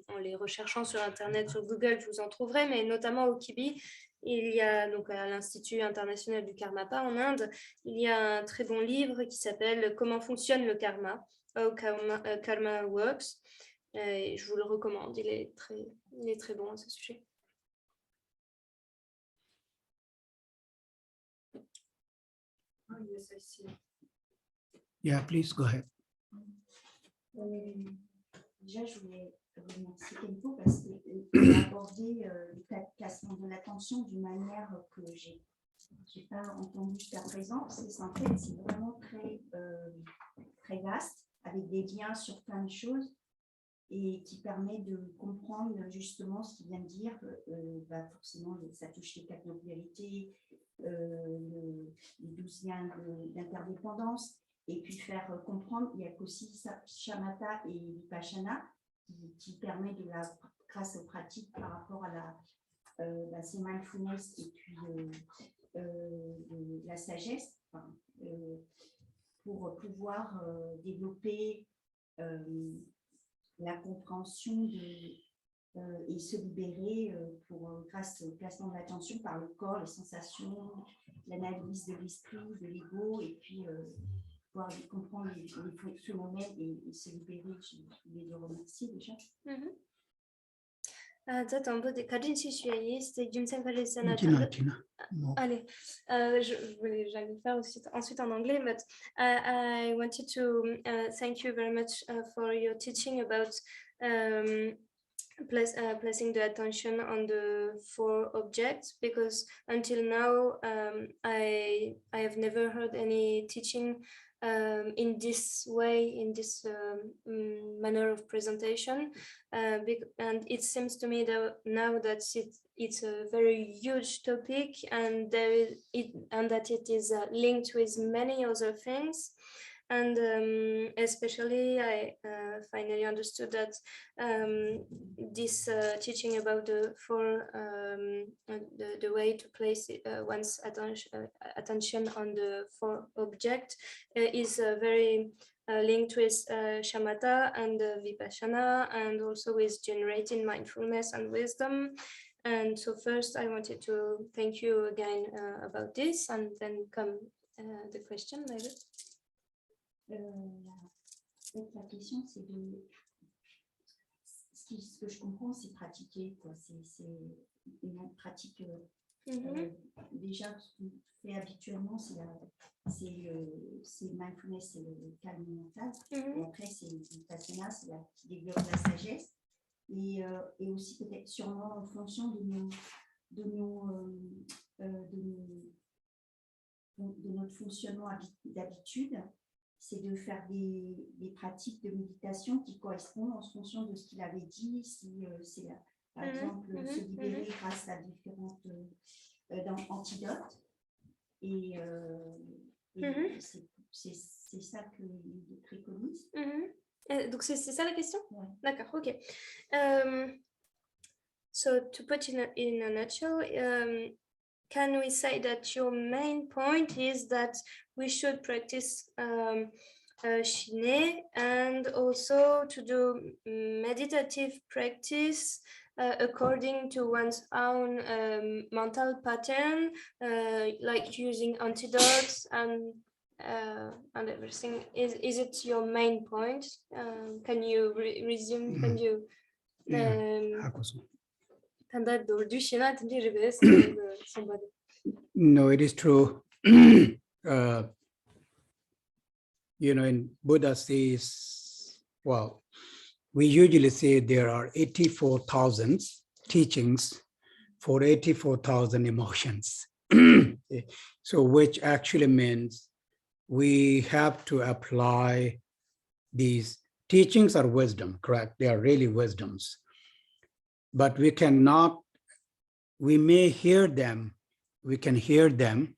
En les recherchant sur Internet, sur Google, vous en trouverez, mais notamment au Kibi, il y a donc à l'Institut international du Karmapa en Inde, il y a un très bon livre qui s'appelle Comment fonctionne le karma, How Karma Works. Et je vous le recommande, il est très bon à ce sujet. Oh, yes, I see. Yeah, please go ahead. Déjà, je voulais remercier Khempo parce qu'il a abordé le placement de l'attention d'une manière que je n'ai pas entendue jusqu'à présent. En fait, c'est vraiment très vaste, avec des liens sur plein de choses et qui permet de comprendre justement ce qu'il vient de dire. Forcément, ça touche les 4 nobles vérités, les 12 liens d'interdépendance, et puis faire comprendre, il y a qu'aussi shamatha et vipassana qui permet grâce aux pratiques par rapport à ces mindfulness et puis la sagesse, pour pouvoir développer la compréhension et se libérer grâce au placement de l'attention par le corps, les sensations, l'analyse de l'esprit, de l'ego, et puis pouvoir comprendre les phénomènes et se libérer. Je voulais le remercier déjà. Ça tombe de Kajin c'est Jim Sankar Tina. Allez, j'allais faire ensuite en anglais, but I wanted to thank you very much for your teaching about placing the attention on the 4 objects, because until now I have never heard any teaching in this way, in this manner of presentation, and it seems to me that now that it's a very huge topic, and that it is linked with many other things. And especially, I finally understood that this teaching about the way to place one's attention on the 4 objects is very linked with shamatha and vipassana, and also with generating mindfulness and wisdom. And so first, I wanted to thank you again about this, and then come the question later. La question, c'est ce que je comprends, c'est pratiquer, quoi. C'est une pratique. Déjà, ce qu'on fait habituellement, c'est mindfulness, c'est le calme mental. Et après, c'est vipassana, c'est qui développe la sagesse. Et aussi peut-être sûrement en fonction de notre fonctionnement d'habitude, c'est de faire des pratiques de méditation qui correspondent en fonction de ce qu'il avait dit, si c'est par exemple se libérer grâce à différentes antidotes. Et c'est ça qu'il préconise. Donc c'est ça la question? Ouais. D'accord, ok. So to put in a nutshell, can we say that your main point is that we should practice Shine, and also to do meditative practice according to one's own mental pattern, like using antidotes and everything? Is it your main point? Can you resume? Can you? No, it is true. In Buddha says, well, we usually say there are 84,000 teachings for 84,000 emotions. So which actually means we have to apply these teachings are wisdom, correct? They are really wisdoms. But we may hear them, we can hear them,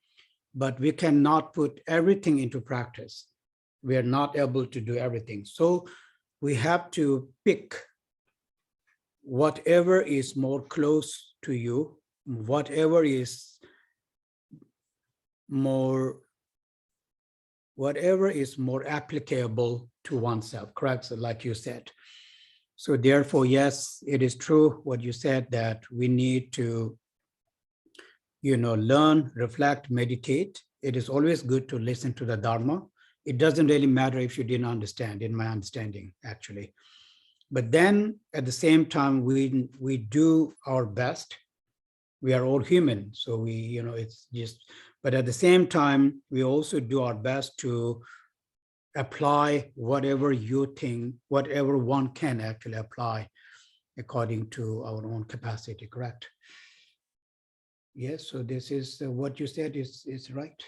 but we cannot put everything into practice. We are not able to do everything. So we have to pick whatever is more close to you, whatever is more applicable to oneself, correct? So like you said. So therefore, yes, it is true what you said, that we need to, learn, reflect, meditate. It is always good to listen to the Dharma. It doesn't really matter if you didn't understand, in my understanding, actually. But then at the same time, we do our best. We are all human, so it's just, but at the same time, we also do our best to apply whatever you think, whatever one can actually apply according to our own capacity, correct? Yes, so this is what you said is right.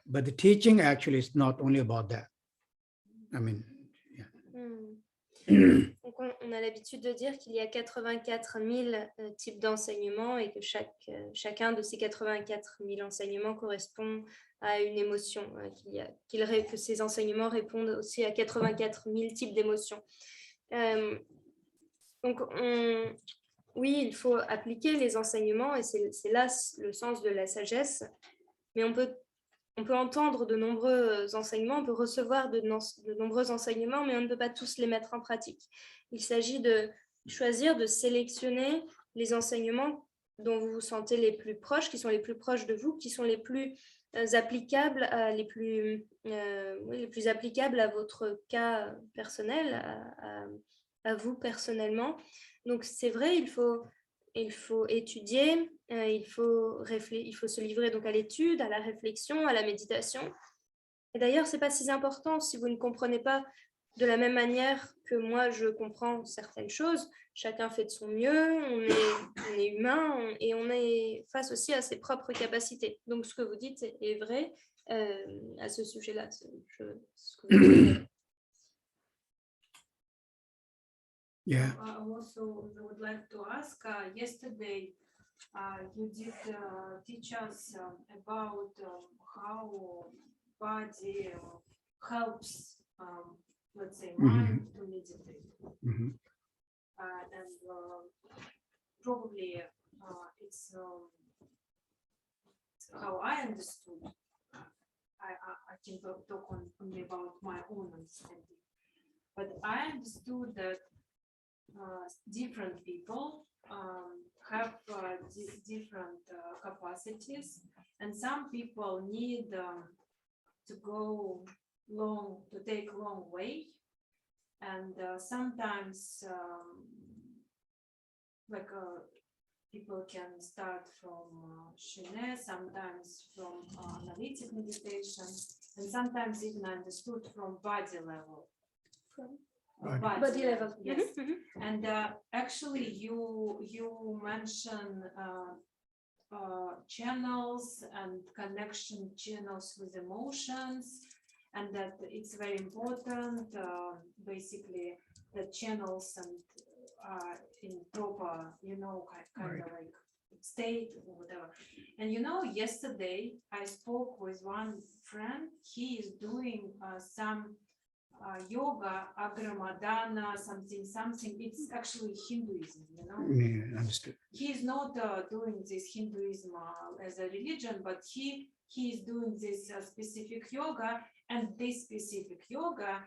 But the teaching actually is not only about that. I mean, yeah. Donc, on a l'habitude de dire qu'il y a 84 000 types d'enseignements et que chacun de ces 84 000 enseignements correspond à une émotion, que ces enseignements répondent aussi à 84 000 types d'émotions. Donc, oui, il faut appliquer les enseignements et c'est là le sens de la sagesse, mais on peut entendre de nombreux enseignements, on peut recevoir de nombreux enseignements, mais on ne peut pas tous les mettre en pratique. Il s'agit de choisir, de sélectionner les enseignements dont vous vous sentez les plus proches, qui sont les plus proches de vous, qui sont les plus applicables, les plus applicables à votre cas personnel, à vous personnellement. Donc c'est vrai, il faut étudier, il faut se livrer donc à l'étude, à la réflexion, à la méditation. Et d'ailleurs, ce n'est pas si important si vous ne comprenez pas de la même manière que moi, je comprends certaines choses. Chacun fait de son mieux, on est humain et on est face aussi à ses propres capacités. Donc, ce que vous dites est vrai à ce sujet-là. Yeah. I also would like to ask, yesterday you did teach us about how body helps, let's say, mind to meditate. And probably it's how I understood. I can talk only about my own understanding. But I understood that different people have different capacities, and some people need to go long, to take long way, and sometimes people can start from Shine, sometimes from analytic meditation, and sometimes even understood from body level. Body level, yes. And actually, you mention channels and connection channels with emotions, and that it's very important. Basically, the channels and in proper, kind of like state or whatever. And yesterday I spoke with one friend. He is doing some yoga, agramadana, something. It's actually Hinduism, Yeah, understood. He is not doing this Hinduism as a religion, but he is doing this specific yoga, and this specific yoga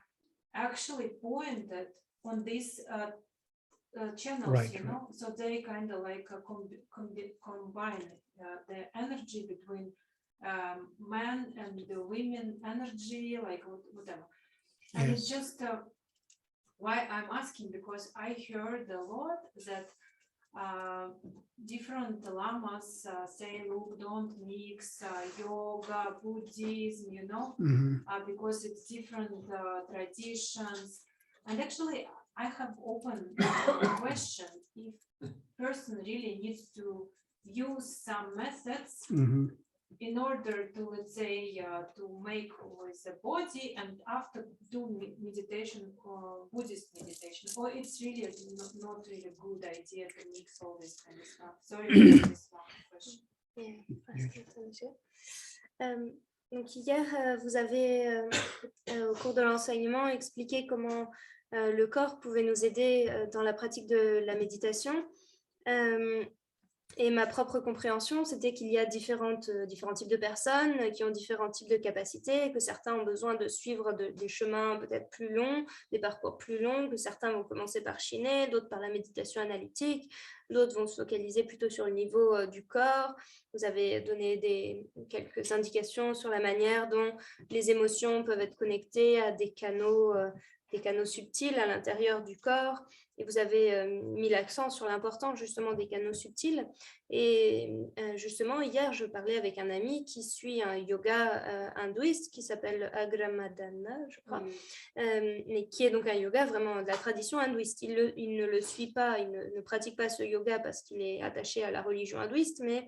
actually pointed on this channels, Right. So they kind of like combine the energy between men and the women energy, like whatever. And Yes. it's just why I'm asking, because I heard a lot that different lamas say, look, don't mix yoga, Buddhism, because it's different traditions. And actually, I have opened the question if person really needs to use some methods in order to, let's say, to make with the body and after do meditation or Buddhist meditation, or it's really not really a good idea to mix all this kind of stuff. Sorry for this long question. Donc hier, vous avez, au cours de l'enseignement, expliqué comment le corps pouvait nous aider dans la pratique de la méditation. Et ma propre compréhension, c'était qu'il y a différents types de personnes qui ont différents types de capacités, que certains ont besoin de suivre des chemins peut-être plus longs, des parcours plus longs, que certains vont commencer par chiner, d'autres par la méditation analytique, d'autres vont se focaliser plutôt sur le niveau du corps. Vous avez donné quelques indications sur la manière dont les émotions peuvent être connectées à des canaux subtils à l'intérieur du corps. Et vous avez mis l'accent sur l'importance justement des canaux subtils. Et justement, hier, je parlais avec un ami qui suit un yoga hindouiste qui s'appelle Agramadana, je crois, mais qui est donc un yoga vraiment de la tradition hindouiste. Il ne le suit pas, il ne pratique pas ce yoga parce qu'il est attaché à la religion hindouiste, mais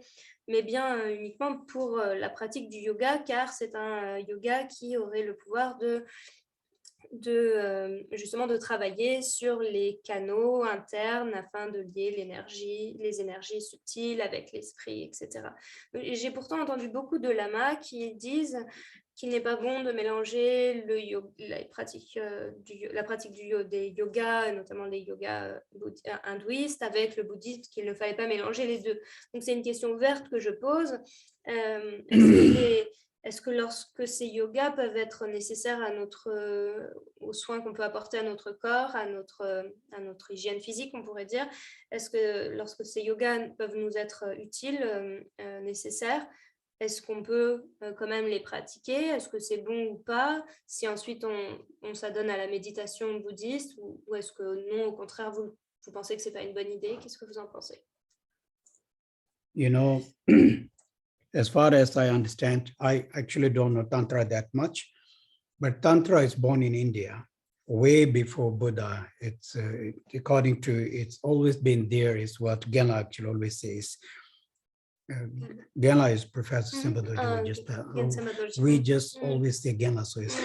bien uniquement pour la pratique du yoga, car c'est un yoga qui aurait le pouvoir de justement de travailler sur les canaux internes afin de lier les énergies subtiles avec l'esprit, etc. J'ai pourtant entendu beaucoup de lamas qui disent qu'il n'est pas bon de mélanger la pratique des yogas, notamment les yogas hindouistes, avec le bouddhisme, qu'il ne fallait pas mélanger les deux. Donc c'est une question ouverte que je pose. Est-ce que lorsque ces yogas peuvent être nécessaires aux soins qu'on peut apporter à notre corps, à notre hygiène physique, on pourrait dire, est-ce que lorsque ces yogas peuvent nous être utiles, nécessaires, est-ce qu'on peut quand même les pratiquer? Est-ce que c'est bon ou pas? Si ensuite on s'adonne à la méditation bouddhiste, ou est-ce que non, au contraire, vous pensez que ce n'est pas une bonne idée? Qu'est-ce que vous en pensez? You know, as far as I understand, I actually don't know Tantra that much, but Tantra is born in India way before Buddha. It's according to, it's always been there, is what Gela actually always says. Gela is Professor Simbadoji. We just always say Gela, so it's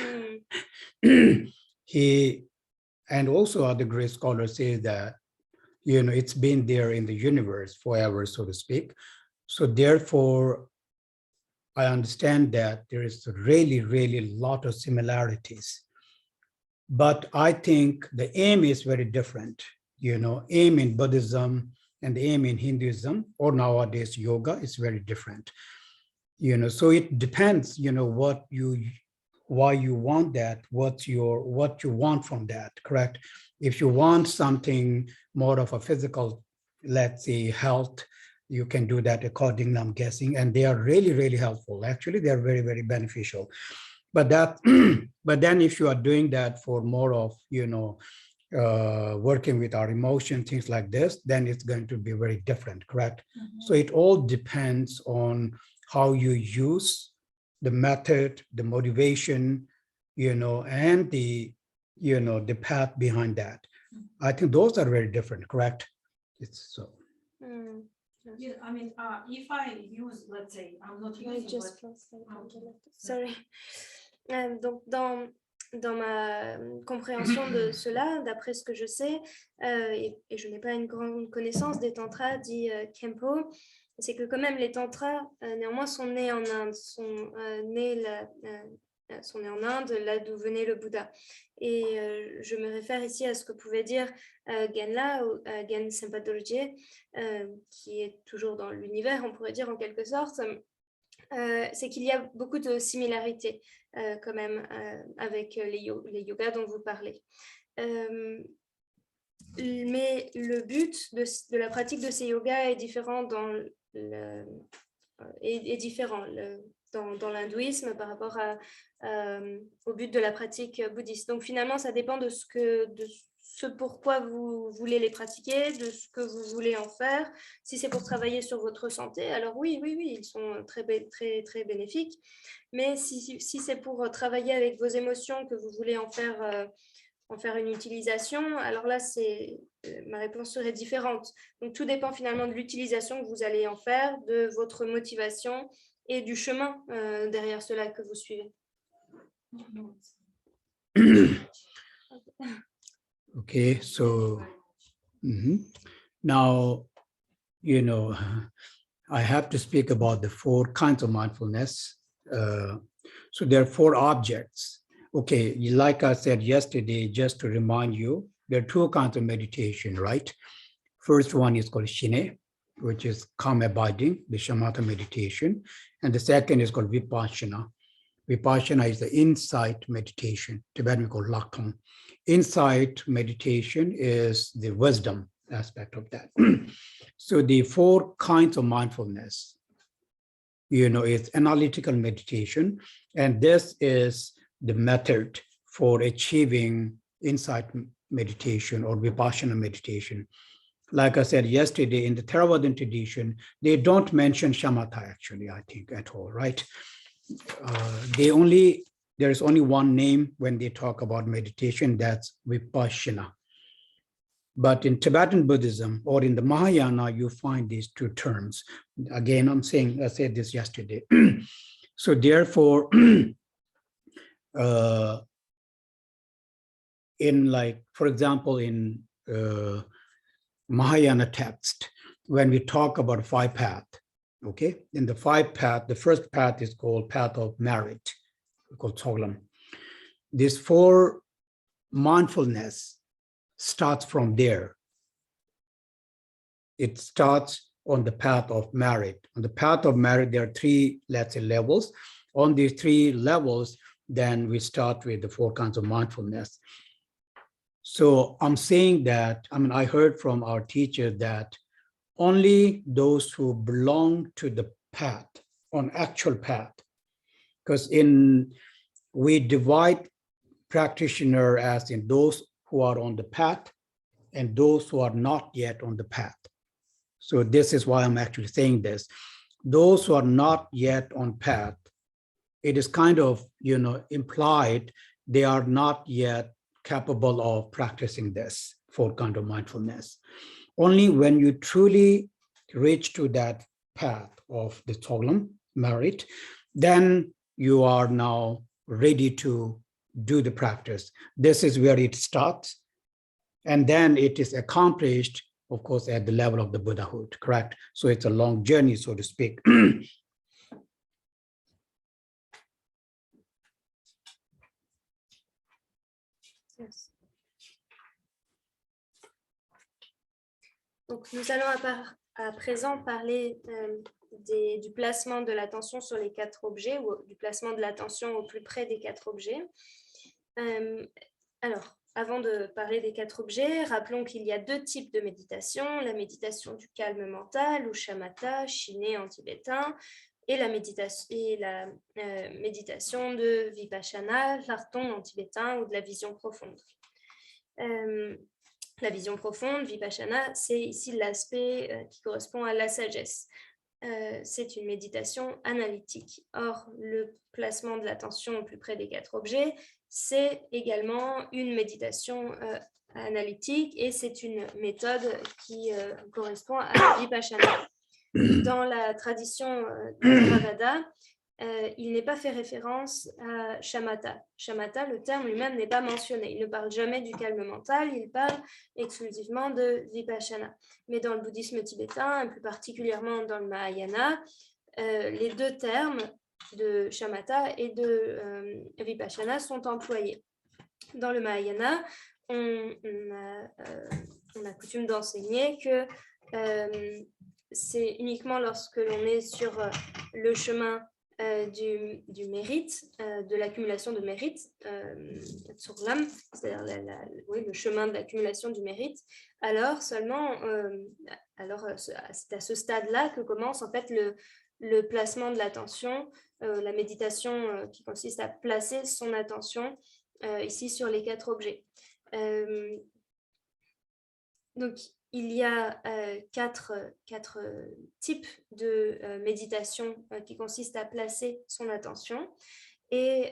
he, and also other great scholars say that, you know, it's been there in the universe forever, so to speak. So therefore, I understand that there is really, really a lot of similarities. But I think the aim is very different. You know, aim in Buddhism and the aim in Hinduism, or nowadays yoga, is very different. You know, so it depends, you know, why you want that, what you want from that, correct? If you want something more of a physical, let's say health, you can do that accordingly, I'm guessing, and they are really, really helpful. Actually, they are very, very beneficial. But that, but then if you are doing that for more of, you know, working with our emotions, things like this, then it's going to be very different, correct? So it all depends on how you use the method, the motivation, you know, and the, you know, the path behind that. I think those are very different, correct? It's so. Yeah, I mean, if I use, let's say, I'm not using, Sorry. Donc, dans ma compréhension de cela, d'après ce que je sais, et je n'ai pas une grande connaissance des tantras, dit Khempo, c'est que quand même les tantras, néanmoins, sont nés en Inde, sont nés en Inde, là d'où venait le Bouddha. Et je me réfère ici à ce que pouvait dire Genla, Gen Sempa Dorje, qui est toujours dans l'univers, on pourrait dire en quelque sorte. C'est qu'il y a beaucoup de similarités quand même avec les yogas dont vous parlez. Mais le but de la pratique de ces yogas est différent dans l'hindouisme par rapport au but de la pratique bouddhiste. Donc finalement, ça dépend de ce pourquoi vous voulez les pratiquer, de ce que vous voulez en faire. Si c'est pour travailler sur votre santé, alors oui, ils sont très, très, très bénéfiques. Mais si c'est pour travailler avec vos émotions, que vous voulez en faire une utilisation, alors là, ma réponse serait différente. Donc, tout dépend finalement de l'utilisation que vous allez en faire, de votre motivation et du chemin derrière cela que vous suivez. Okay, so now, you know, I have to speak about the 4 kinds of mindfulness. So there are 4 objects. Okay, like I said yesterday, just to remind you, there are 2 kinds of meditation, right? First one is called Shine, which is calm abiding, the shamatha meditation. And the second is called Vipassana. Vipassana is the insight meditation, Tibetan we call Lakton. Insight meditation is the wisdom aspect of that. So the 4 kinds of mindfulness, you know, it's analytical meditation, and this is the method for achieving insight meditation or Vipassana meditation. Like I said yesterday, in the Theravadan tradition, they don't mention shamatha actually, I think, at all, right? There is only one name when they talk about meditation, that's Vipassana. But in Tibetan Buddhism or in the Mahayana, you find these 2 terms. Again, I said this yesterday. So therefore, in like, for example, in Mahayana text, when we talk about 5 path, okay? In the 5 path, the first path is called path of merit, called Tsoglam. This 4 mindfulness starts from there. It starts on the path of merit. On the path of merit, there are 3, let's say, levels. On these 3 levels, then we start with the 4 kinds of mindfulness. So I'm saying that, I mean, I heard from our teacher that only those who belong to the path, on actual path, because we divide practitioner as in those who are on the path and those who are not yet on the path. So this is why I'm actually saying this. Those who are not yet on path, it is kind of, implied they are not yet capable of practicing this 4 kind of mindfulness. Only when you truly reach to that path of the Tsoglam merit, then you are now ready to do the practice. This is where it starts. And then it is accomplished, of course, at the level of the Buddhahood, correct? So it's a long journey, so to speak. Yes. Donc, nous allons à présent parler du placement de l'attention sur les 4 objets ou du placement de l'attention au plus près des 4 objets. Alors, avant de parler des 4 objets, rappelons qu'il y a 2 types de méditation, la méditation du calme mental ou shamatha, shiné en tibétain, et la méditation de vipassana, l'arton en tibétain, ou de la vision profonde. La vision profonde, vipassana, c'est ici l'aspect qui correspond à la sagesse. C'est une méditation analytique. Or, le placement de l'attention au plus près des 4 objets, c'est également une méditation analytique et c'est une méthode qui correspond à la vipassana. Dans la tradition du Theravada, il n'est pas fait référence à shamatha. Shamatha, le terme lui-même n'est pas mentionné. Il ne parle jamais du calme mental, il parle exclusivement de vipassana. Mais dans le bouddhisme tibétain, et plus particulièrement dans le Mahayana, les 2 termes de shamatha et de vipassana sont employés. Dans le Mahayana, on a coutume d'enseigner que c'est uniquement lorsque l'on est sur le chemin du mérite, de l'accumulation de mérite, Tsoglam, c'est-à-dire le chemin de l'accumulation du mérite, alors seulement, c'est à ce stade-là que commence en fait le placement de l'attention, la méditation qui consiste à placer son attention ici sur les 4 objets. Donc, il y a 4 types de méditation qui consistent à placer son attention. Et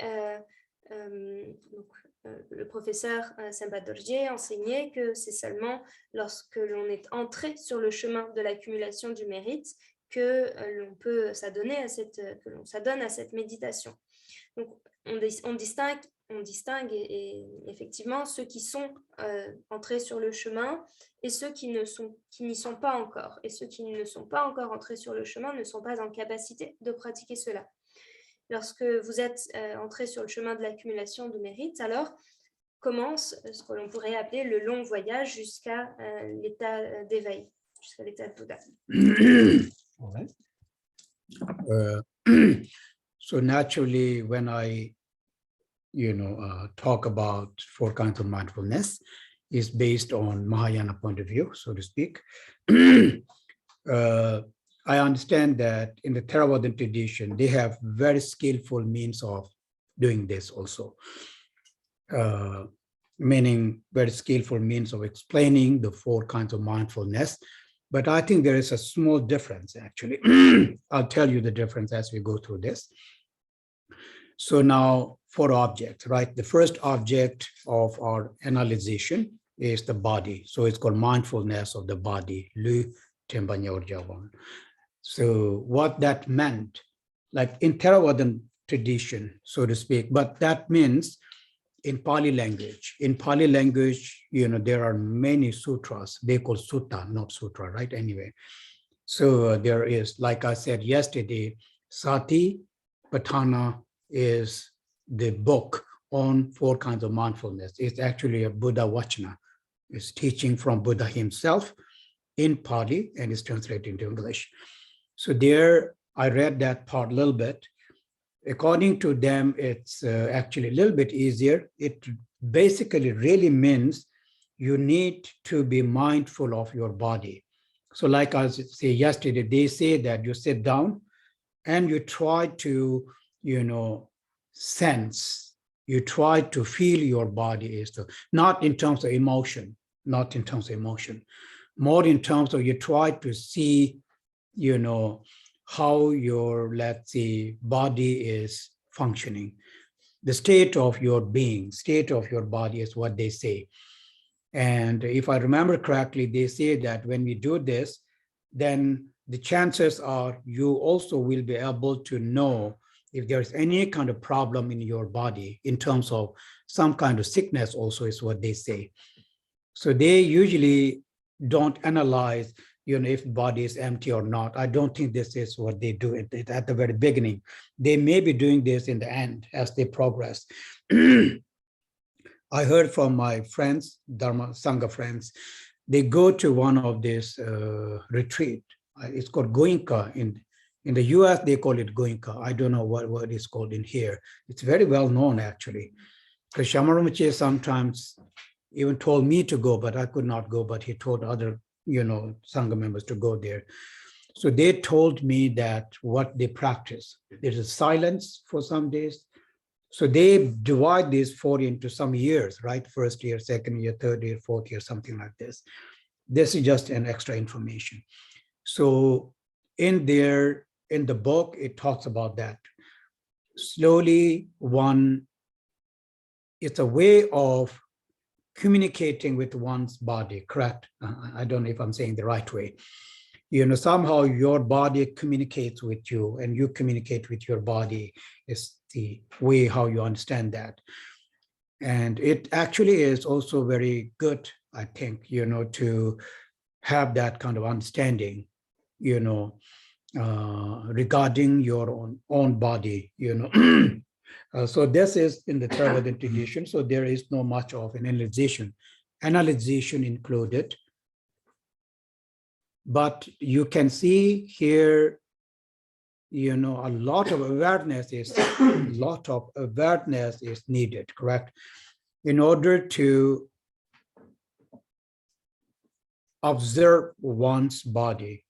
le professeur Sempa Dorje enseignait que c'est seulement lorsque l'on est entré sur le chemin de l'accumulation du mérite que l'on peut s'adonner à cette méditation. Donc, on distingue et effectivement ceux qui sont entrés sur le chemin et ceux qui n'y sont pas encore. Et ceux qui ne sont pas encore entrés sur le chemin ne sont pas en capacité de pratiquer cela. Lorsque vous êtes entré sur le chemin de l'accumulation de mérite, alors commence ce que l'on pourrait appeler le long voyage jusqu'à l'état d'éveil, jusqu'à l'état de Bouddha. So naturally, when I talk about 4 kinds of mindfulness, is based on Mahayana point of view, so to speak. I understand that in the Theravada tradition, they have very skillful means of doing this also, meaning very skillful means of explaining the 4 kinds of mindfulness. But I think there is a small difference, actually. I'll tell you the difference as we go through this. So now 4 objects, right? The first object of our analyzation is the body. So it's called mindfulness of the body. So what that meant, like in Theravada tradition, so to speak, but that means in Pali language. In Pali language, there are many sutras. They call sutta, not sutra, right? Anyway, so there is, like I said yesterday, Sati Patthana is the book on 4 kinds of mindfulness. It's actually a Buddha Vachana. It's teaching from Buddha himself in Pali and is translated into English. So there, I read that part a little bit. According to them, it's actually a little bit easier. It basically really means you need to be mindful of your body. So like I said yesterday, they say that you sit down and you try to, sense, you try to feel your body, not in terms of emotion, more in terms of you try to see, how your, let's say, body is functioning. The state of your being, state of your body is what they say. And if I remember correctly, they say that when we do this, then the chances are you also will be able to know if there's any kind of problem in your body in terms of some kind of sickness also is what they say. So they usually don't analyze, if the body is empty or not. I don't think this is what they do at the very beginning. They may be doing this in the end as they progress. I heard from my friends, Dharma Sangha friends, they go to one of these retreat. It's called Goenka. In the US, they call it Goenka. I don't know what it's called in here. It's very well known, actually. Because Shamaramache sometimes even told me to go, but I could not go, but he told other, Sangha members to go there. So they told me that what they practice, there is silence for some days. So they divide these 4 into some years, right? First year, second year, third year, fourth year, something like this. This is just an extra information. So in the book, it talks about that. Slowly, it's a way of communicating with one's body, correct? I don't know if I'm saying the right way. Somehow your body communicates with you and you communicate with your body is the way how you understand that. And it actually is also very good, I think, to have that kind of understanding, regarding your own body, So this is in the Theravada tradition, so there is no much of an analyzation included. But you can see here, a lot of awareness is needed, correct? In order to observe one's body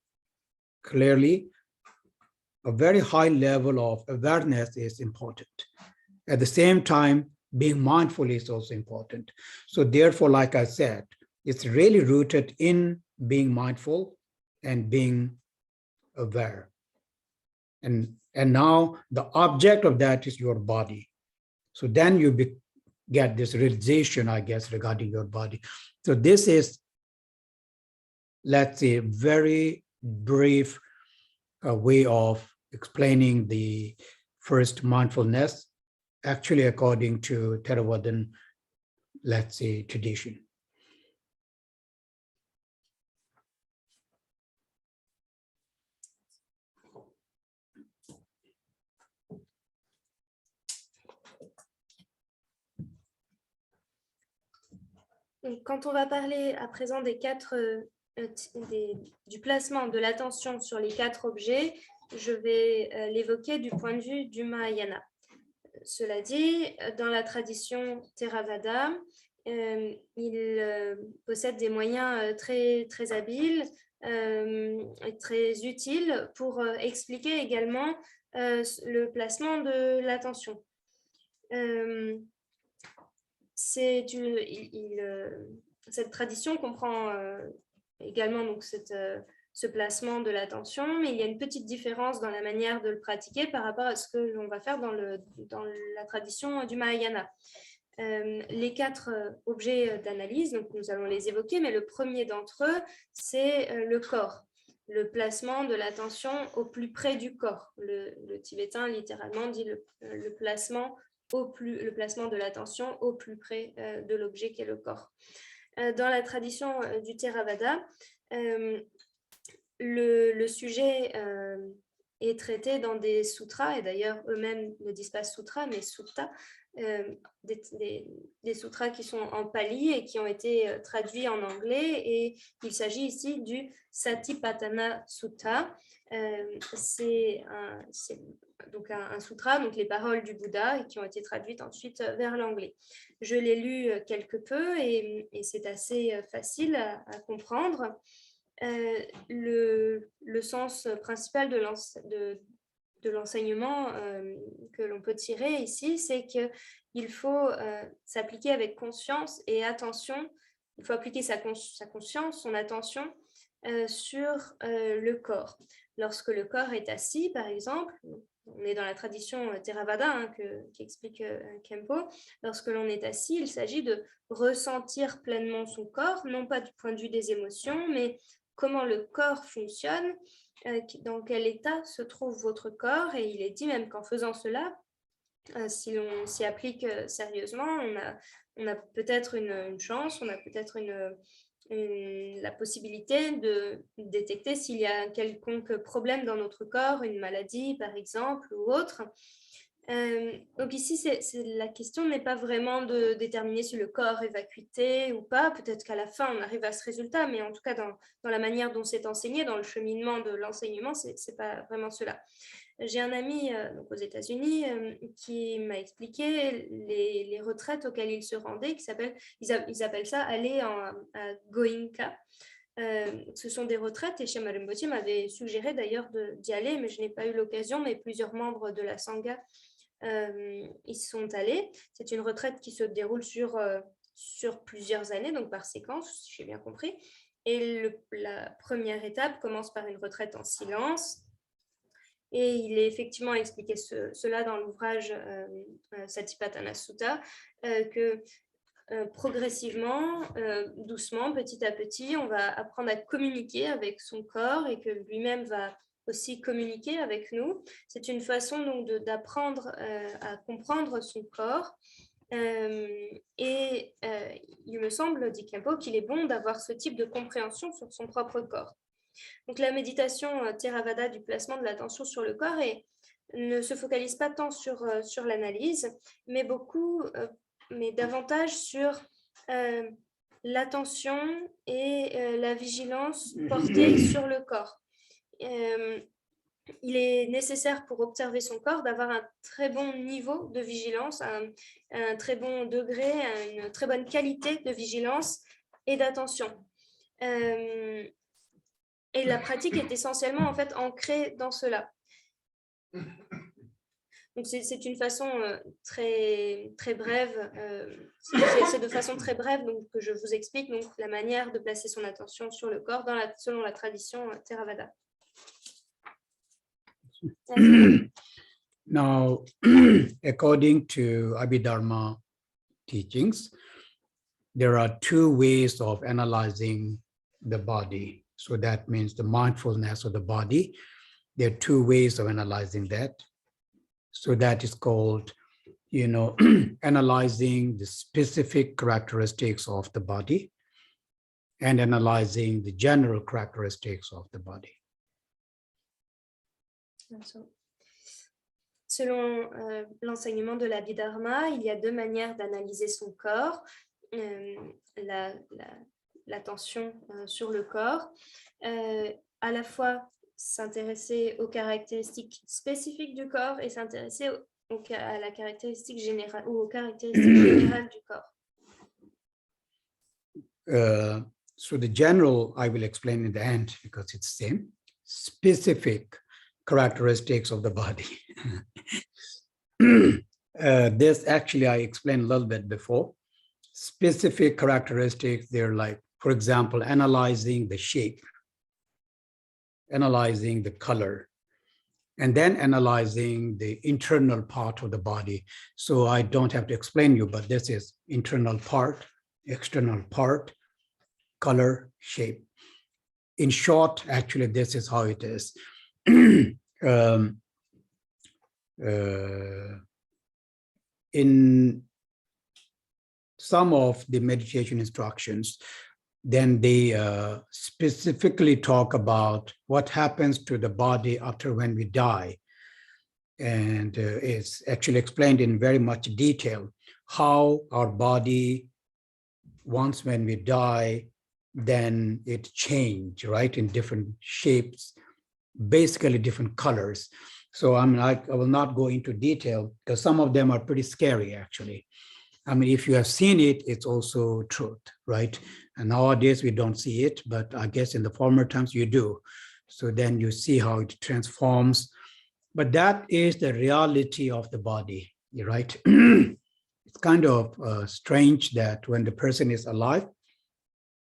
clearly, a very high level of awareness is important. At the same time, being mindful is also important. So therefore, like I said, it's really rooted in being mindful and being aware. And now the object of that is your body. So then you get this realization, I guess, regarding your body. So this is, let's say, very brief way of explaining the first mindfulness, actually according to Theravadan, let's say, tradition. Quand on va parler à présent du placement de l'attention sur les 4 objets, je vais l'évoquer du point de vue du Mahayana. Cela dit, dans la tradition Theravada, il possède des moyens très, très habiles et très utiles pour expliquer également le placement de l'attention. Cette tradition comprend également donc ce placement de l'attention, mais il y a une petite différence dans la manière de le pratiquer par rapport à ce que l'on va faire dans la tradition du Mahayana. Les 4 objets d'analyse, donc nous allons les évoquer, mais le premier d'entre eux, c'est le corps, le placement de l'attention au plus près du corps. Le tibétain littéralement dit le placement le placement de l'attention au plus près de l'objet qu'est le corps. Dans la tradition du Theravada, le sujet est traité dans des sutras, et d'ailleurs eux-mêmes ne disent pas sutra, mais sutta, des sutras qui sont en pali et qui ont été traduits en anglais, et il s'agit ici du Satipatthana Sutta. C'est donc un sutra, donc les paroles du Bouddha, et qui ont été traduites ensuite vers l'anglais. Je l'ai lu quelque peu et c'est assez facile à comprendre. Le sens principal de l'enseignement que l'on peut tirer ici, c'est qu'il faut s'appliquer avec conscience et attention. Il faut appliquer sa conscience, son attention sur le corps. Lorsque le corps est assis, par exemple, on est dans la tradition Theravada qu'explique Khempo, lorsque l'on est assis, il s'agit de ressentir pleinement son corps, non pas du point de vue des émotions, mais comment le corps fonctionne, dans quel état se trouve votre corps, et il est dit même qu'en faisant cela, si l'on s'y applique sérieusement, on a peut-être une chance, on a peut-être la possibilité de détecter s'il y a un quelconque problème dans notre corps, une maladie par exemple ou autre. Donc ici, la question n'est pas vraiment de déterminer si le corps est vacuité ou pas. Peut-être qu'à la fin, on arrive à ce résultat, mais en tout cas, dans la manière dont c'est enseigné, dans le cheminement de l'enseignement, c'est pas vraiment cela. J'ai un ami donc aux États-Unis qui m'a expliqué les retraites auxquelles il se rendait, ils appellent ça aller à Goenka. Ce sont des retraites, et Shyama Rinpoche m'avait suggéré d'ailleurs d'y aller, mais je n'ai pas eu l'occasion, mais plusieurs membres de la Sangha y sont allés. C'est une retraite qui se déroule sur plusieurs années, donc par séquence, si j'ai bien compris. Et la première étape commence par une retraite en silence. Et il est effectivement expliqué cela dans l'ouvrage Satipatthana Sutta, que progressivement, doucement, petit à petit, on va apprendre à communiquer avec son corps et que lui-même va aussi communiquer avec nous. C'est une façon donc d'apprendre à comprendre son corps. Et il me semble, dit Khempo, qu'il est bon d'avoir ce type de compréhension sur son propre corps. Donc la méditation Theravada du placement de l'attention sur le corps ne se focalise pas tant sur l'analyse, mais davantage sur l'attention et la vigilance portée sur le corps. Il est nécessaire pour observer son corps d'avoir un très bon niveau de vigilance, un très bon degré, une très bonne qualité de vigilance et d'attention. Et la pratique est essentiellement en fait ancrée dans cela. Donc c'est une façon très très brève, c'est de façon très brève donc que je vous explique donc la manière de placer son attention sur le corps selon la tradition Theravada. Now, according to Abhidharma teachings, there are two ways of analyzing the body. So that means the mindfulness of the body. There are two ways of analyzing that. So that is called, analyzing the specific characteristics of the body and analyzing the general characteristics of the body. Selon l'enseignement de l'Abhidharma, il y a deux manières d'analyser son corps. L'attention sur le corps, à la fois s'intéresser aux caractéristiques spécifiques du corps et s'intéresser à la caractéristique générale ou aux caractéristiques générales du corps. So the general, I will explain in the end because it's the same. Specific characteristics of the body. This actually I explained a little bit before. Specific characteristics, they're like, for example, analyzing the shape, analyzing the color, and then analyzing the internal part of the body. So I don't have to explain you, but this is internal part, external part, color, shape. In short, actually, this is how it is. in some of the meditation instructions, then they specifically talk about what happens to the body after when we die. And it's actually explained in very much detail how our body, once when we die, then it change, right, in different shapes, basically different colors. So I will not go into detail because some of them are pretty scary, actually. I mean, if you have seen it, it's also truth, right? And nowadays we don't see it, but I guess in the former times you do. So then you see how it transforms. But that is the reality of the body, right? It's kind of strange that when the person is alive,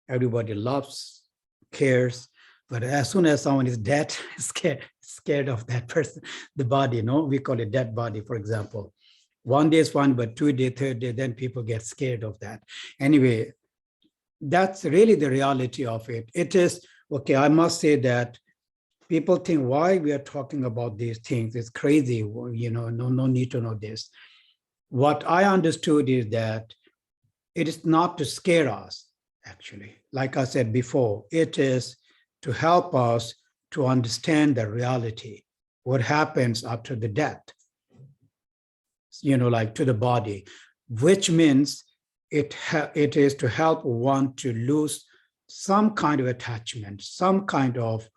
everybody loves, cares, but as soon as someone is dead, scared of that person, the body, we call it dead body, for example. One day is fine, but 2 day, 3rd day, then people get scared of that. Anyway, that's really the reality of it. It is, okay, I must say that people think why we are talking about these things. It's crazy, no need to know this. What I understood is that it is not to scare us, actually. Like I said before, it is to help us to understand the reality, what happens after the death, like to the body, which means it is to help one to lose some kind of attachment, some kind of,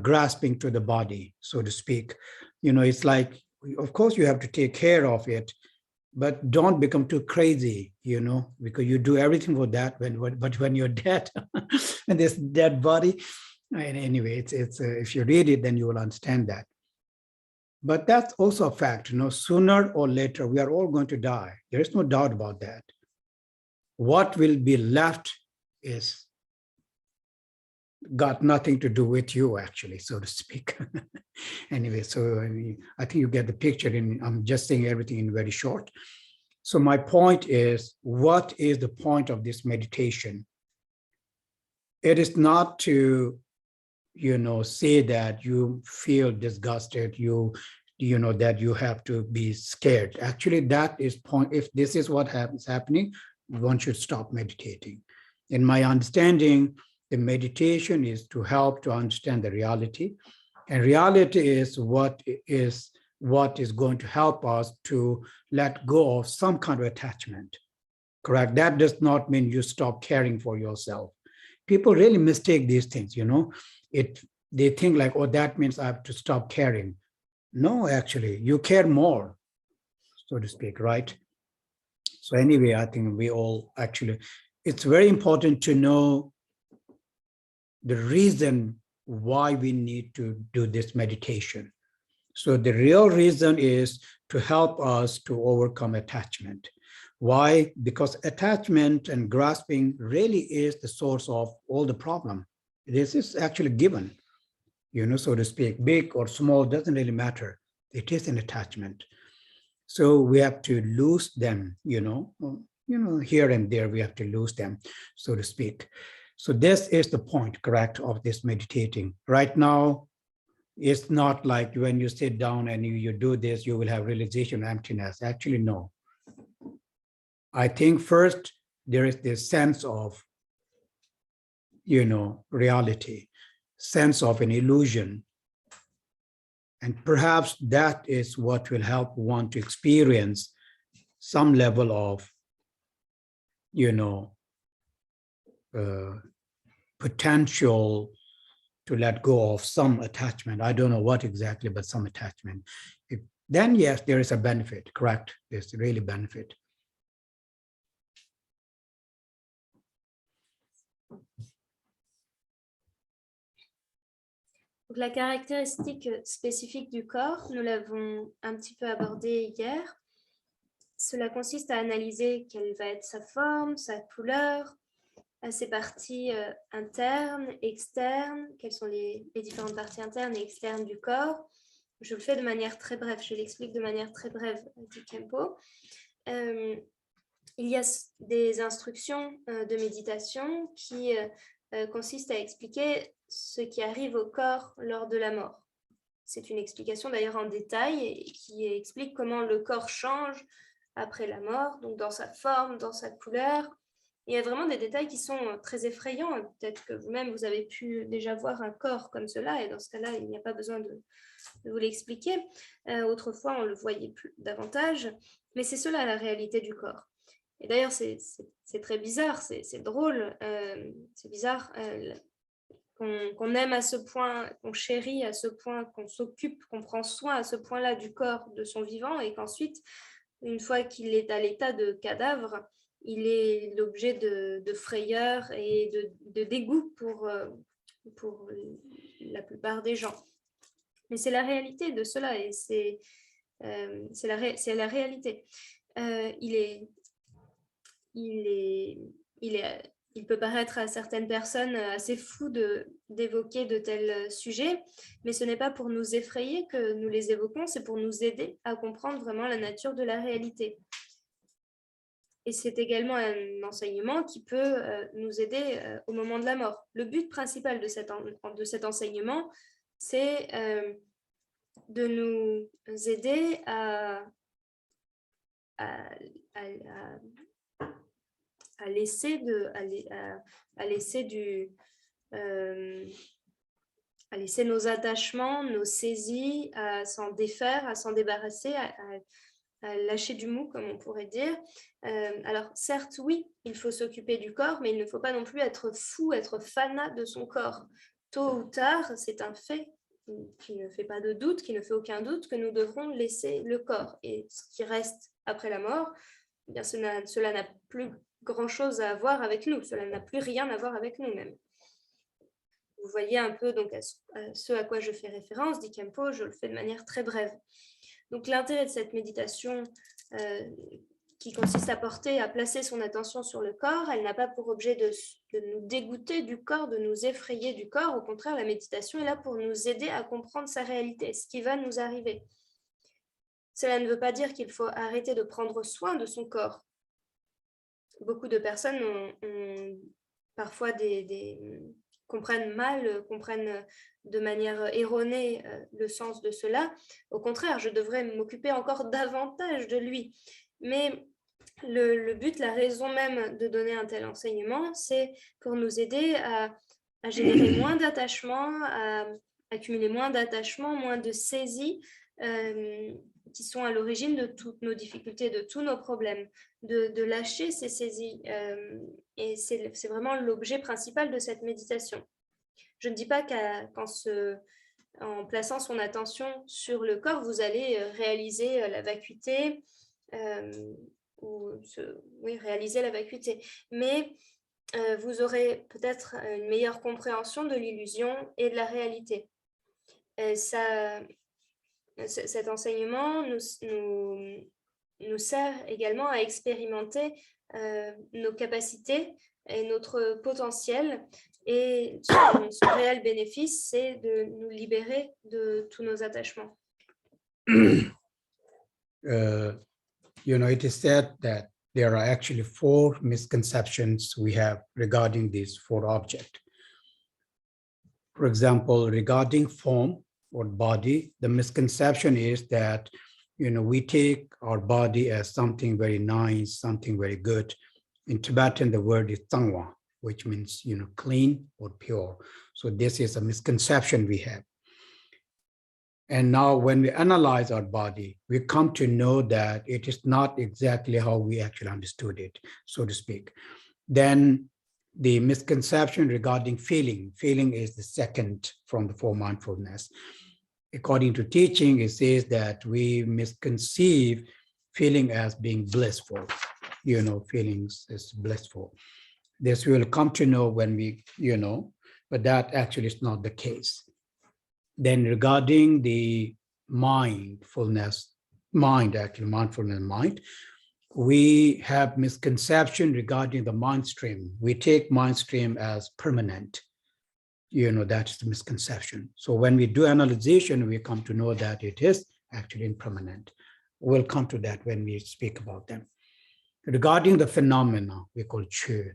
grasping to the body, so to speak. It's like, of course you have to take care of it, but don't become too crazy, because you do everything for that, but when you're dead, and this dead body, and anyway, it's if you read it, then you will understand that. But that's also a fact, sooner or later, we are all going to die. There is no doubt about that. What will be left is got nothing to do with you, actually, so to speak. Anyway, so I think you get the picture. I'm just saying everything in very short. So my point is, what is the point of this meditation? It is not to, say that you feel disgusted, that you have to be scared. Actually, that is point. If this is what happening, one should stop meditating. In my understanding, the meditation is to help to understand the reality, and reality is what is going to help us to let go of some kind of attachment. Correct? That does not mean you stop caring for yourself. People really mistake these things, they think like, oh, that means I have to stop caring. No, actually, you care more, so to speak, right? So anyway, I think we all actually, it's very important to know the reason why we need to do this meditation. So the real reason is to help us to overcome attachment. Why? Because attachment and grasping really is the source of all the problem. This is actually given, so to speak, big or small, doesn't really matter. It is an attachment. So we have to lose them, here and there, we have to lose them, so to speak. So this is the point, correct, of this meditating. Right now, it's not like when you sit down and you do this, you will have realization of emptiness. Actually, no. I think first there is this sense of, reality, sense of an illusion. And perhaps that is what will help one to experience some level of, potential to let go of some attachment. I don't know what exactly, but some attachment. Then yes, there is a benefit, correct? There's really benefit. Donc, la caractéristique spécifique du corps, nous l'avons un petit peu abordé hier. Cela consiste à analyser quelle va être sa forme, sa couleur, ses parties internes, externes, quelles sont les différentes parties internes et externes du corps. Je le fais de manière très brève, je l'explique de manière très brève du Khempo. Il y a des instructions de méditation qui consistent à expliquer ce qui arrive au corps lors de la mort. C'est une explication d'ailleurs en détail qui explique comment le corps change après la mort, donc dans sa forme, dans sa couleur. Il y a vraiment des détails qui sont très effrayants. Peut-être que vous-même, vous avez pu déjà voir un corps comme cela, et dans ce cas-là, il n'y a pas besoin de vous l'expliquer. Autrefois, on le voyait plus davantage, mais c'est cela la réalité du corps. Et d'ailleurs, c'est très bizarre, c'est drôle, c'est bizarre qu'on aime à ce point, qu'on chérit à ce point, qu'on s'occupe, qu'on prend soin à ce point-là du corps de son vivant, et qu'ensuite, une fois qu'il est à l'état de cadavre, il est l'objet de frayeur et de dégoût pour la plupart des gens. Mais c'est la réalité de cela, et c'est la réalité. Il peut paraître à certaines personnes assez fou d'évoquer de tels sujets, mais ce n'est pas pour nous effrayer que nous les évoquons, c'est pour nous aider à comprendre vraiment la nature de la réalité. Et c'est également un enseignement qui peut nous aider au moment de la mort. Le but principal de cet enseignement, c'est de nous aider à laisser nos attachements, nos saisies, à s'en défaire, à s'en débarrasser, à lâcher du mou, comme on pourrait dire. Alors, certes, oui, il faut s'occuper du corps, mais il ne faut pas non plus être fou, être fanat de son corps. Tôt ou tard, c'est un fait qui ne fait pas de doute, qui ne fait aucun doute, que nous devrons laisser le corps. Et ce qui reste après la mort, eh bien, cela n'a plus grand-chose à voir avec nous, cela n'a plus rien à voir avec nous-mêmes. Vous voyez un peu donc, à ce à quoi je fais référence, dit Khempo, je le fais de manière très brève. Donc l'intérêt de cette méditation qui consiste à placer son attention sur le corps, elle n'a pas pour objet de nous dégoûter du corps, de nous effrayer du corps. Au contraire, la méditation est là pour nous aider à comprendre sa réalité, ce qui va nous arriver. Cela ne veut pas dire qu'il faut arrêter de prendre soin de son corps. Beaucoup de personnes ont parfois comprennent mal, comprennent de manière erronée le sens de cela. Au contraire, je devrais m'occuper encore davantage de lui. Mais le but, la raison même de donner un tel enseignement, c'est pour nous aider à générer moins d'attachement, à accumuler moins d'attachement, moins de saisie qui sont à l'origine de toutes nos difficultés, de tous nos problèmes, de lâcher ces saisies. Et c'est vraiment l'objet principal de cette méditation. Je ne dis pas qu'en plaçant son attention sur le corps, vous allez réaliser la vacuité, réaliser la vacuité. Mais vous aurez peut-être une meilleure compréhension de l'illusion et de la réalité. Cet enseignement nous sert également à expérimenter nos capacités et notre potentiel. Et son réel bénéfice, c'est de nous libérer de tous nos attachements. It is said that there are actually 4 misconceptions we have regarding these 4 objects. For example, regarding form or body, the misconception is that, we take our body as something very nice, something very good. In Tibetan, the word is tsangwa, which means, clean or pure. So this is a misconception we have. And now when we analyze our body, we come to know that it is not exactly how we actually understood it, so to speak. Then the misconception regarding feeling is the second from the 4 mindfulness. According to teaching, it says that we misconceive feeling as being blissful. Feelings is blissful. This we will come to know when we, but that actually is not the case. Then regarding the mindfulness, mind, we have misconception regarding the mind stream. We take mind stream as permanent. That's the misconception. So when we do analyzation, we come to know that it is actually impermanent. We'll come to that when we speak about them. Regarding the phenomena, we call chu.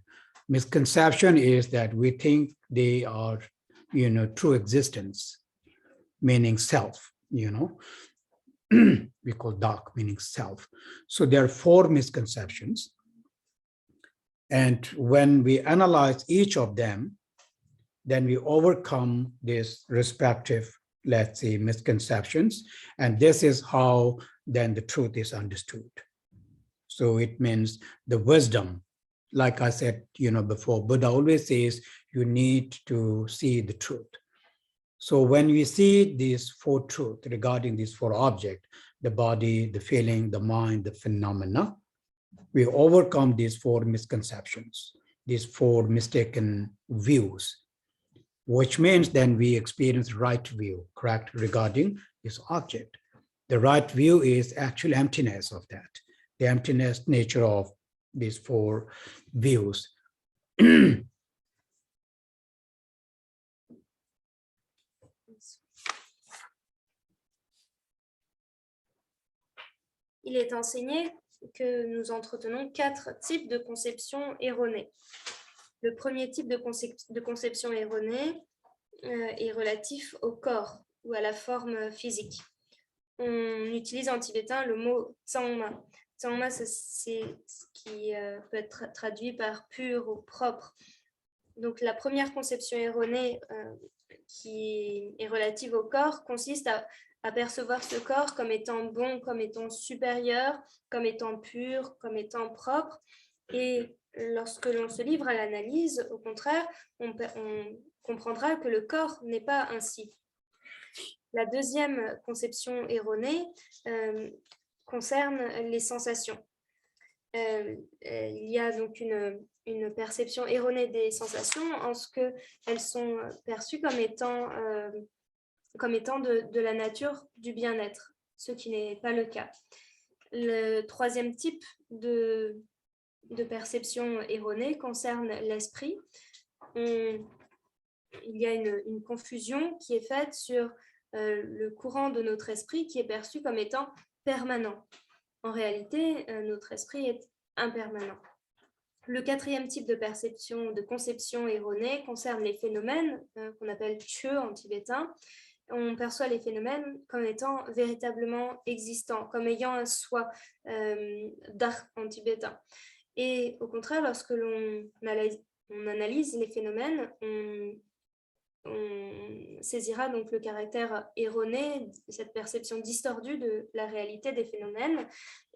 Misconception is that we think they are, true existence, meaning self, we call dark, meaning self. So there are 4 misconceptions. And when we analyze each of them, then we overcome these respective, let's say, misconceptions. And this is how then the truth is understood. So it means the wisdom, like I said, before, Buddha always says you need to see the truth. So when we see these 4 truths regarding these 4 objects, the body, the feeling, the mind, the phenomena, we overcome these 4 misconceptions, these 4 mistaken views, which means then we experience right view, correct, regarding this object. The right view is actual emptiness of that, the emptiness nature of these 4 views. Il est enseigné que nous entretenons 4 types de conceptions erronées. Le premier type de conception erronée est relatif au corps ou à la forme physique. On utilise en tibétain le mot tsangma. Tsangma, c'est ce qui peut être traduit par pur ou propre. Donc la première conception erronée qui est relative au corps consiste à percevoir ce corps comme étant bon, comme étant supérieur, comme étant pur, comme étant propre. Et lorsque l'on se livre à l'analyse, au contraire, on comprendra que le corps n'est pas ainsi. La deuxième conception erronée concerne les sensations. Il y a donc une perception erronée des sensations en ce qu'elles sont perçues comme étant de la nature du bien-être, ce qui n'est pas le cas. Le troisième type de perception erronée concerne l'esprit. Il y a une confusion qui est faite sur le courant de notre esprit qui est perçu comme étant permanent. En réalité, notre esprit est impermanent. Le quatrième type de conception erronée concerne les phénomènes qu'on appelle chö en tibétain. On perçoit les phénomènes comme étant véritablement existants, comme ayant un soi, dar en tibétain. Et au contraire, lorsque l'on analyse les phénomènes, on saisira donc le caractère erroné, cette perception distordue de la réalité des phénomènes,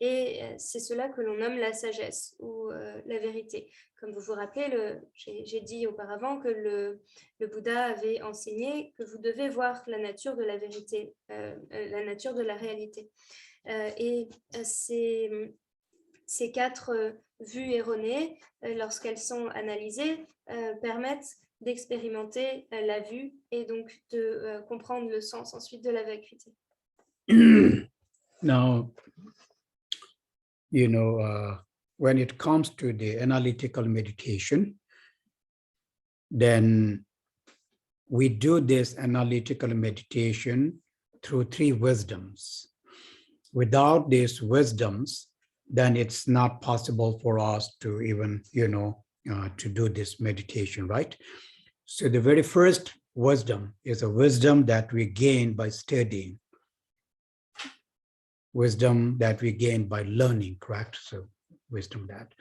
et c'est cela que l'on nomme la sagesse ou la vérité. Comme vous vous rappelez, j'ai dit auparavant que le Bouddha avait enseigné que vous devez voir la nature de la vérité, la nature de la réalité. Et ces 4 vues erronées, lorsqu'elles sont analysées, permettent d'expérimenter la vue et donc de comprendre le sens ensuite de la vacuité. Now, when it comes to the analytical meditation, then we do this analytical meditation through 3 wisdoms. Without these wisdoms, then it's not possible for us to even, to do this meditation, right? So the very first wisdom is a wisdom that we gain by studying, wisdom that we gain by learning, correct? So wisdom that,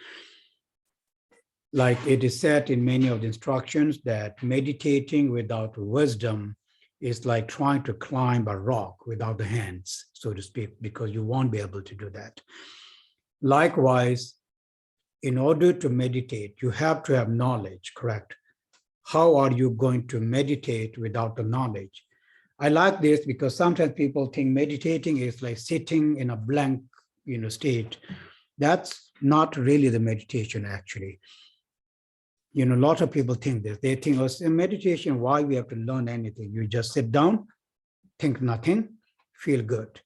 like it is said in many of the instructions, that meditating without wisdom is like trying to climb a rock without the hands, so to speak, because you won't be able to do that. Likewise, in order to meditate, you have to have knowledge, correct? How are you going to meditate without the knowledge? I like this because sometimes people think meditating is like sitting in a blank, state. That's not really the meditation, actually. A lot of people think this. They think, oh, in meditation, why we have to learn anything? You just sit down, think nothing, feel good.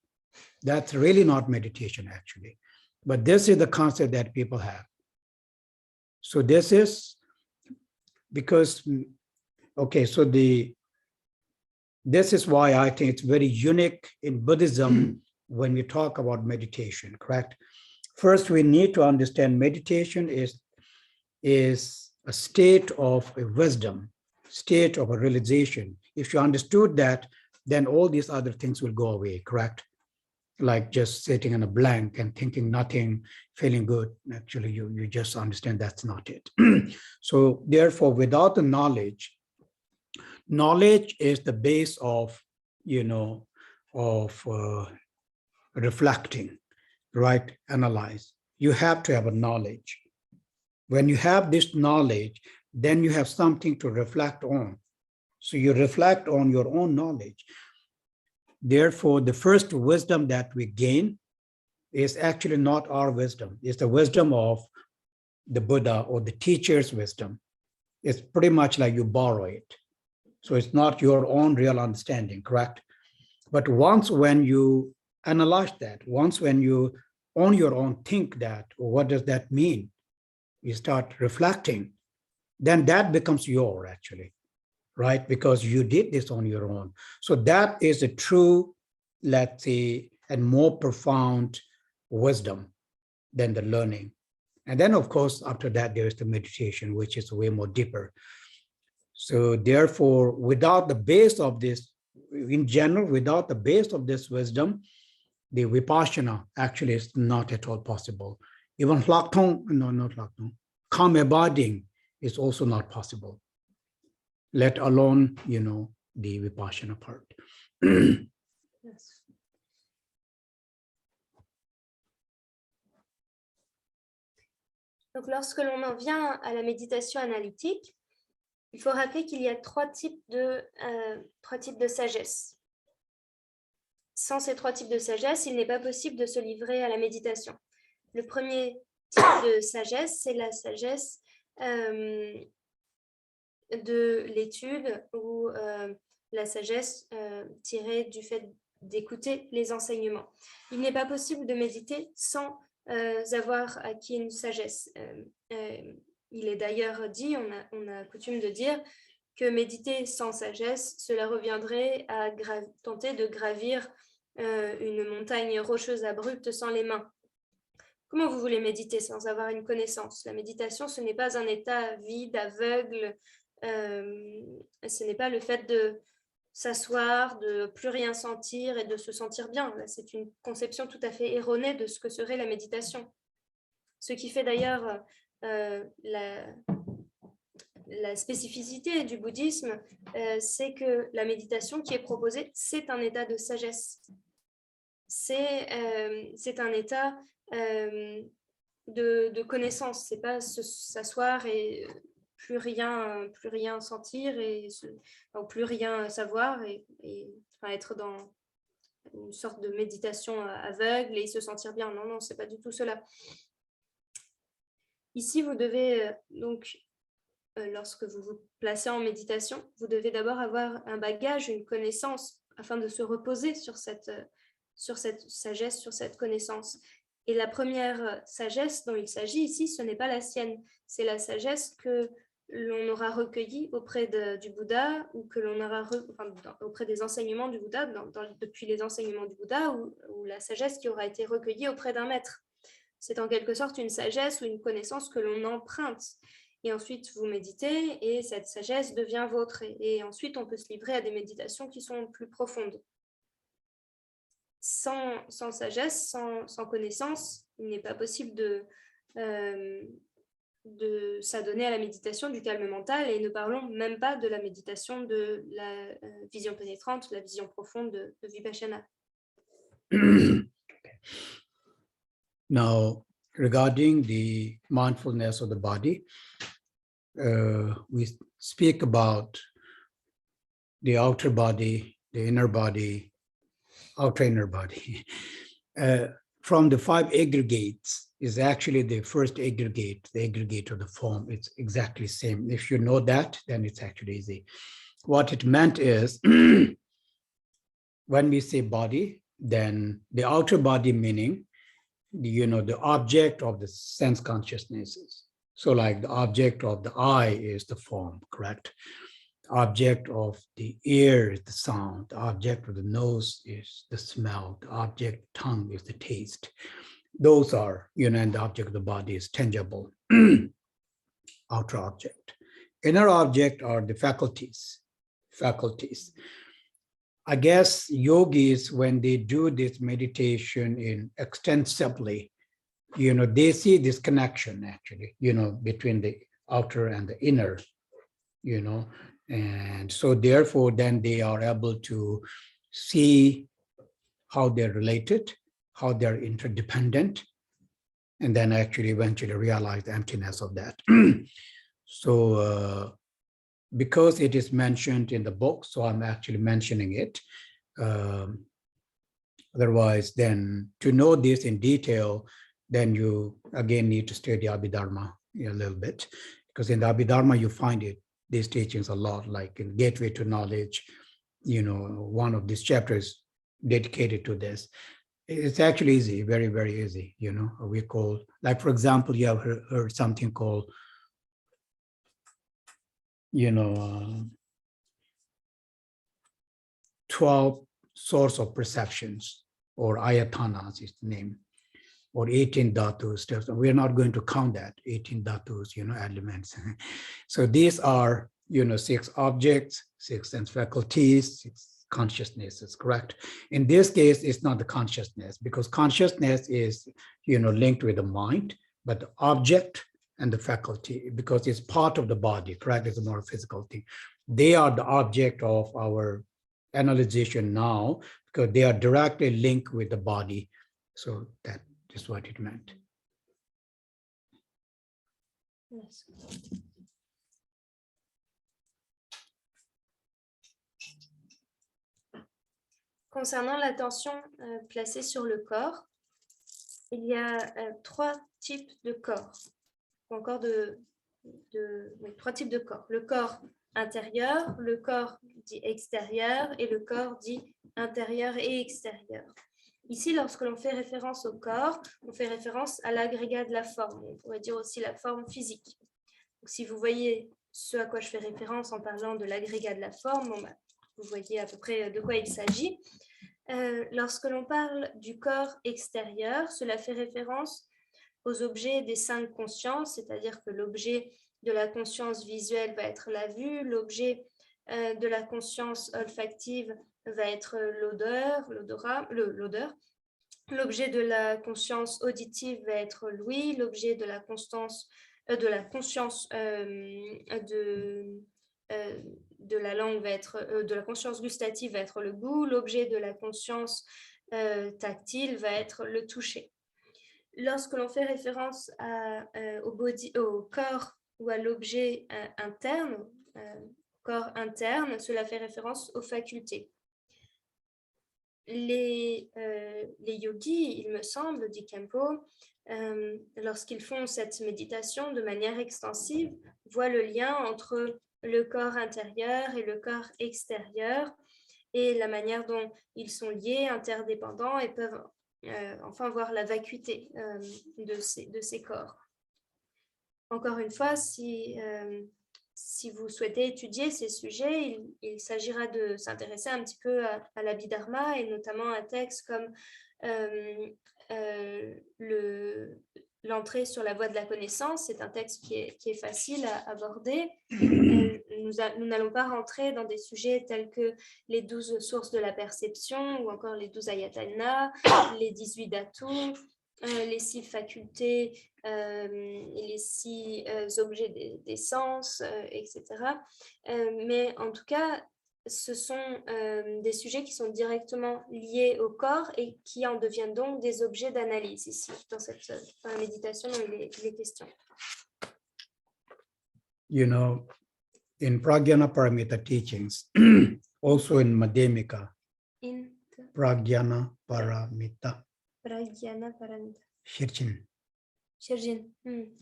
That's really not meditation, actually. But this is the concept that people have. So this is because, okay, so this is why I think it's very unique in Buddhism when we talk about meditation, correct? First, we need to understand meditation is a state of a wisdom, state of a realization. If you understood that, then all these other things will go away, correct? like just sitting in a blank and thinking nothing, feeling good. Actually, you just understand that's not it. So therefore, without the knowledge is the base of, reflecting, right? Analyze. You have to have a knowledge. When you have this knowledge, then you have something to reflect on. So you reflect on your own knowledge. Therefore, the first wisdom that we gain is actually not our wisdom. It's the wisdom of the Buddha or the teacher's wisdom. It's pretty much like you borrow it. So it's not your own real understanding, correct? But once when you analyze that, once when you on your own think that, what does that mean? You start reflecting, then that becomes your actually, right? Because you did this on your own. So that is a true, let's say, and more profound wisdom than the learning. And then of course, after that, there is the meditation, which is way more deeper. So therefore, without the base of this, in general, without the base of this wisdom, the vipassana actually is not at all possible. Even calm abiding is also not possible, let alone, the vipassana part. Yes. Donc, lorsque l'on en vient à la méditation analytique, il faut rappeler qu'il y a trois types de sagesse. Sans ces trois types de sagesse, il n'est pas possible de se livrer à la méditation. Le premier type de sagesse, c'est la sagesse de l'étude ou la sagesse tirée du fait d'écouter les enseignements. Il n'est pas possible de méditer sans avoir acquis une sagesse. Il est d'ailleurs dit, on a coutume de dire que méditer sans sagesse, cela reviendrait à tenter de gravir une montagne rocheuse abrupte sans les mains. Comment vous voulez méditer sans avoir une connaissance? La méditation, ce n'est pas un état vide, aveugle, ce n'est pas le fait de s'asseoir, de plus rien sentir et de se sentir bien. Là, c'est une conception tout à fait erronée de ce que serait la méditation. Ce qui fait d'ailleurs la spécificité du bouddhisme, c'est que la méditation qui est proposée, c'est un état de sagesse. C'est un état de connaissance. C'est pas s'asseoir et plus rien sentir ou plus rien savoir et être dans une sorte de méditation aveugle et se sentir bien. Non, c'est pas du tout cela. Ici, vous devez donc, lorsque vous vous placez en méditation, vous devez d'abord avoir un bagage, une connaissance, afin de se reposer sur cette sagesse, sur cette connaissance. Et la première sagesse dont il s'agit ici, ce n'est pas la sienne, c'est la sagesse que l'on aura recueillie auprès du Bouddha ou que l'on aura auprès des enseignements du Bouddha, depuis les enseignements du Bouddha ou la sagesse qui aura été recueillie auprès d'un maître. C'est en quelque sorte une sagesse ou une connaissance que l'on emprunte. Et ensuite, vous méditez et cette sagesse devient vôtre. Et ensuite, on peut se livrer à des méditations qui sont plus profondes. Sans sagesse, sans connaissance, il n'est pas possible de s'adonner à la méditation du calme mental, et ne parlons même pas de la méditation de la vision pénétrante, la vision profonde de Vipassana. Now, regarding the mindfulness of the body, we speak about the outer body, the inner body, outer inner body. From the five aggregates is actually the first aggregate, the aggregate of the form. It's exactly the same. If you know that, then it's actually easy. What it meant is, when we say body, then the outer body meaning, the object of the sense consciousnesses. So like the object of the eye is the form, correct? Object of the ear is the sound. The object of the nose is the smell. The object tongue is the taste. Those are, and the object of the body is tangible. Outer object. Inner object are the faculties. I guess yogis, when they do this meditation in extensively, they see this connection actually, between the outer and the inner, and so therefore then they are able to see how they're related, how they're interdependent, and then actually eventually realize the emptiness of that. So because it is mentioned in the book, so I'm actually mentioning it. Otherwise, then to know this in detail, then you again need to study Abhidharma a little bit, because in the Abhidharma you find these teachings a lot, like in Gateway to Knowledge, one of these chapters dedicated to this. It's actually easy, very, very easy, we call, like, for example, you have heard something called, 12 source of perceptions, or ayatanas is the name, or 18 dhatus. We're not going to count that, 18 dhatus, elements. So these are, 6 objects, 6 sense faculties, 6 consciousnesses, correct? In this case, it's not the consciousness, because consciousness is, linked with the mind, but the object and the faculty, because it's part of the body, correct? It's a more physical thing. They are the object of our analyzation now, because they are directly linked with the body. So that is what it meant. Yes. Concernant l'attention placée sur le corps, il y a 3 types de corps, encore oui, 3 types de corps. Le corps intérieur, le corps dit extérieur et le corps dit intérieur et extérieur. Ici, lorsque l'on fait référence au corps, on fait référence à l'agrégat de la forme. On pourrait dire aussi la forme physique. Donc, si vous voyez ce à quoi je fais référence en parlant de l'agrégat de la forme, vous voyez à peu près de quoi il s'agit. Lorsque l'on parle du corps extérieur, cela fait référence aux objets des 5 consciences, c'est-à-dire que l'objet de la conscience visuelle va être la vue, l'objet de la conscience olfactive va être l'odeur, l'objet de la conscience auditive va être l'ouïe, l'objet de la conscience de la langue va être, de la conscience gustative va être le goût, l'objet de la conscience tactile va être le toucher. Lorsque l'on fait référence au corps ou à l'objet interne, corps interne, cela fait référence aux facultés. Les yogis, il me semble, dit Khempo, lorsqu'ils font cette méditation de manière extensive, voient le lien entre le corps intérieur et le corps extérieur et la manière dont ils sont liés, interdépendants et peuvent enfin voir la vacuité de ces corps. Encore une fois, si vous souhaitez étudier ces sujets, il s'agira de s'intéresser un petit peu à l'Abhidharma et notamment un texte comme l'entrée sur la voie de la connaissance. C'est un texte qui est facile à aborder. Nous n'allons pas rentrer dans des sujets tels que les 12 sources de la perception ou encore les 12 ayatanas, les 18 dhatus, les 6 facultés, les 6 objets des sens, etc. Mais en tout cas, ce sont des sujets qui sont directement liés au corps et qui en deviennent donc des objets d'analyse ici, dans la méditation dont il est question. In Pragyana Paramita teachings, also in Madhyamika, Pragyana Paramita. Pragyana Paramita. Shirjin.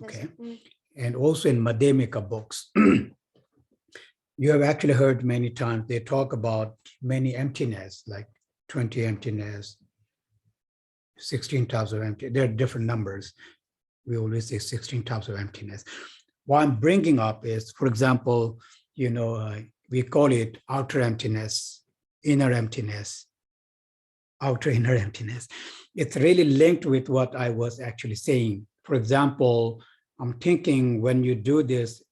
Okay. And also in Madhyamika books, you have actually heard many times they talk about many emptiness, like 20 emptiness, 16 types of emptiness. There are different numbers. We always say 16 types of emptiness. What I'm bringing up is, for example, we call it outer emptiness, inner emptiness, outer inner emptiness. It's really linked with what I was actually saying. For example, I'm thinking when you do this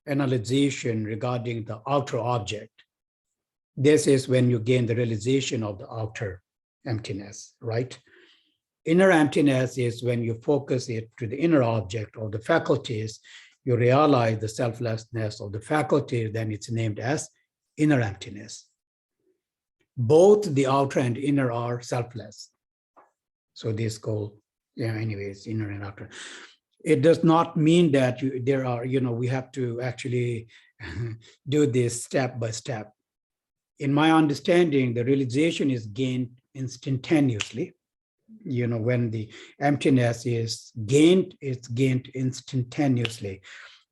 analyzation regarding the outer object, This is when you gain the realization of the outer emptiness, right? Inner emptiness is when you focus it to the inner object or the faculties, you realize the selflessness of the faculty, then it's named as inner emptiness. Both the outer and inner are selfless. So this called, yeah, anyways, inner and outer. It does not mean that there are, we have to actually do this step by step. In my understanding, the realization is gained instantaneously. When the emptiness is gained, it's gained instantaneously.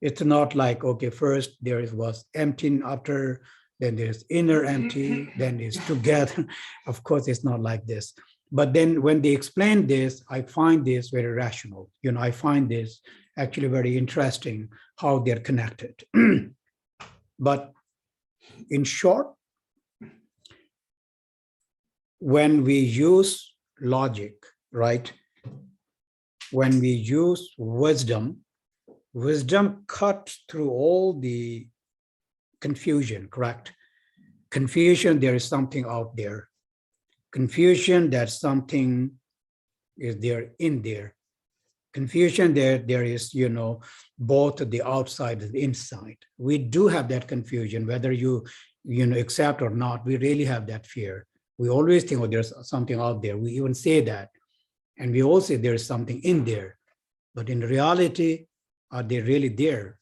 It's not like, okay, first there was empty after, then there's inner empty, then it's together. Of course, it's not like this. But then when they explain this, I find this very rational. I find this actually very interesting how they're connected. But in short, when we use logic, right? When we use wisdom cuts through all the confusion, correct? Confusion, there is something out there. Confusion, that something is there in there. Confusion, there is, both the outside and the inside. We do have that confusion, whether you accept or not, we really have that fear. We always think, oh, there's something out there. We even say that. And we all say there is something in there. But in reality, are they really there?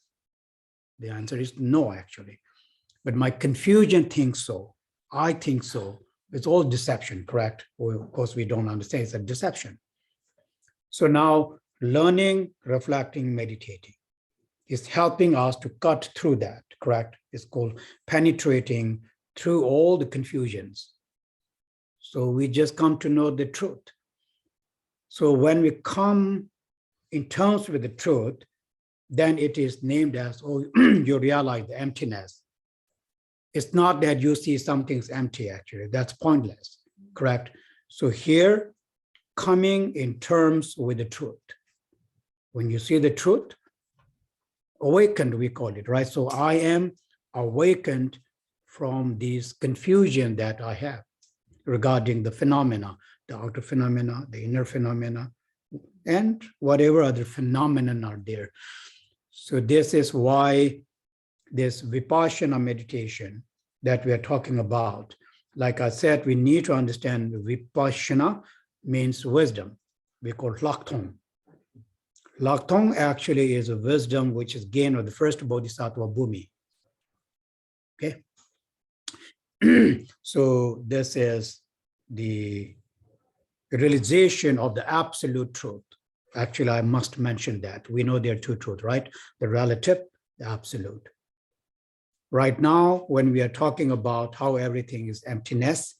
The answer is no, actually. But my confusion thinks so. I think so. It's all deception, correct? Well, of course, we don't understand. It's a deception. So now learning, reflecting, meditating is helping us to cut through that, correct? It's called penetrating through all the confusions. So we just come to know the truth. So when we come in terms with the truth, then it is named as, oh, you realize the emptiness. It's not that you see something's empty, actually. That's pointless, correct? So here, coming in terms with the truth. When you see the truth, awakened, we call it, right? So I am awakened from this confusion that I have regarding the phenomena, the outer phenomena, the inner phenomena, and whatever other phenomenon are there. So this is why this Vipassana meditation that we are talking about, like I said, we need to understand Vipassana means wisdom. We call it Laktong. Laktong actually is a wisdom which is gained of the first Bodhisattva Bhumi. Okay. So this is the realization of the absolute truth. Actually, I must mention that. We know there are two truths, right? The relative, the absolute. Right now, when we are talking about how everything is emptiness,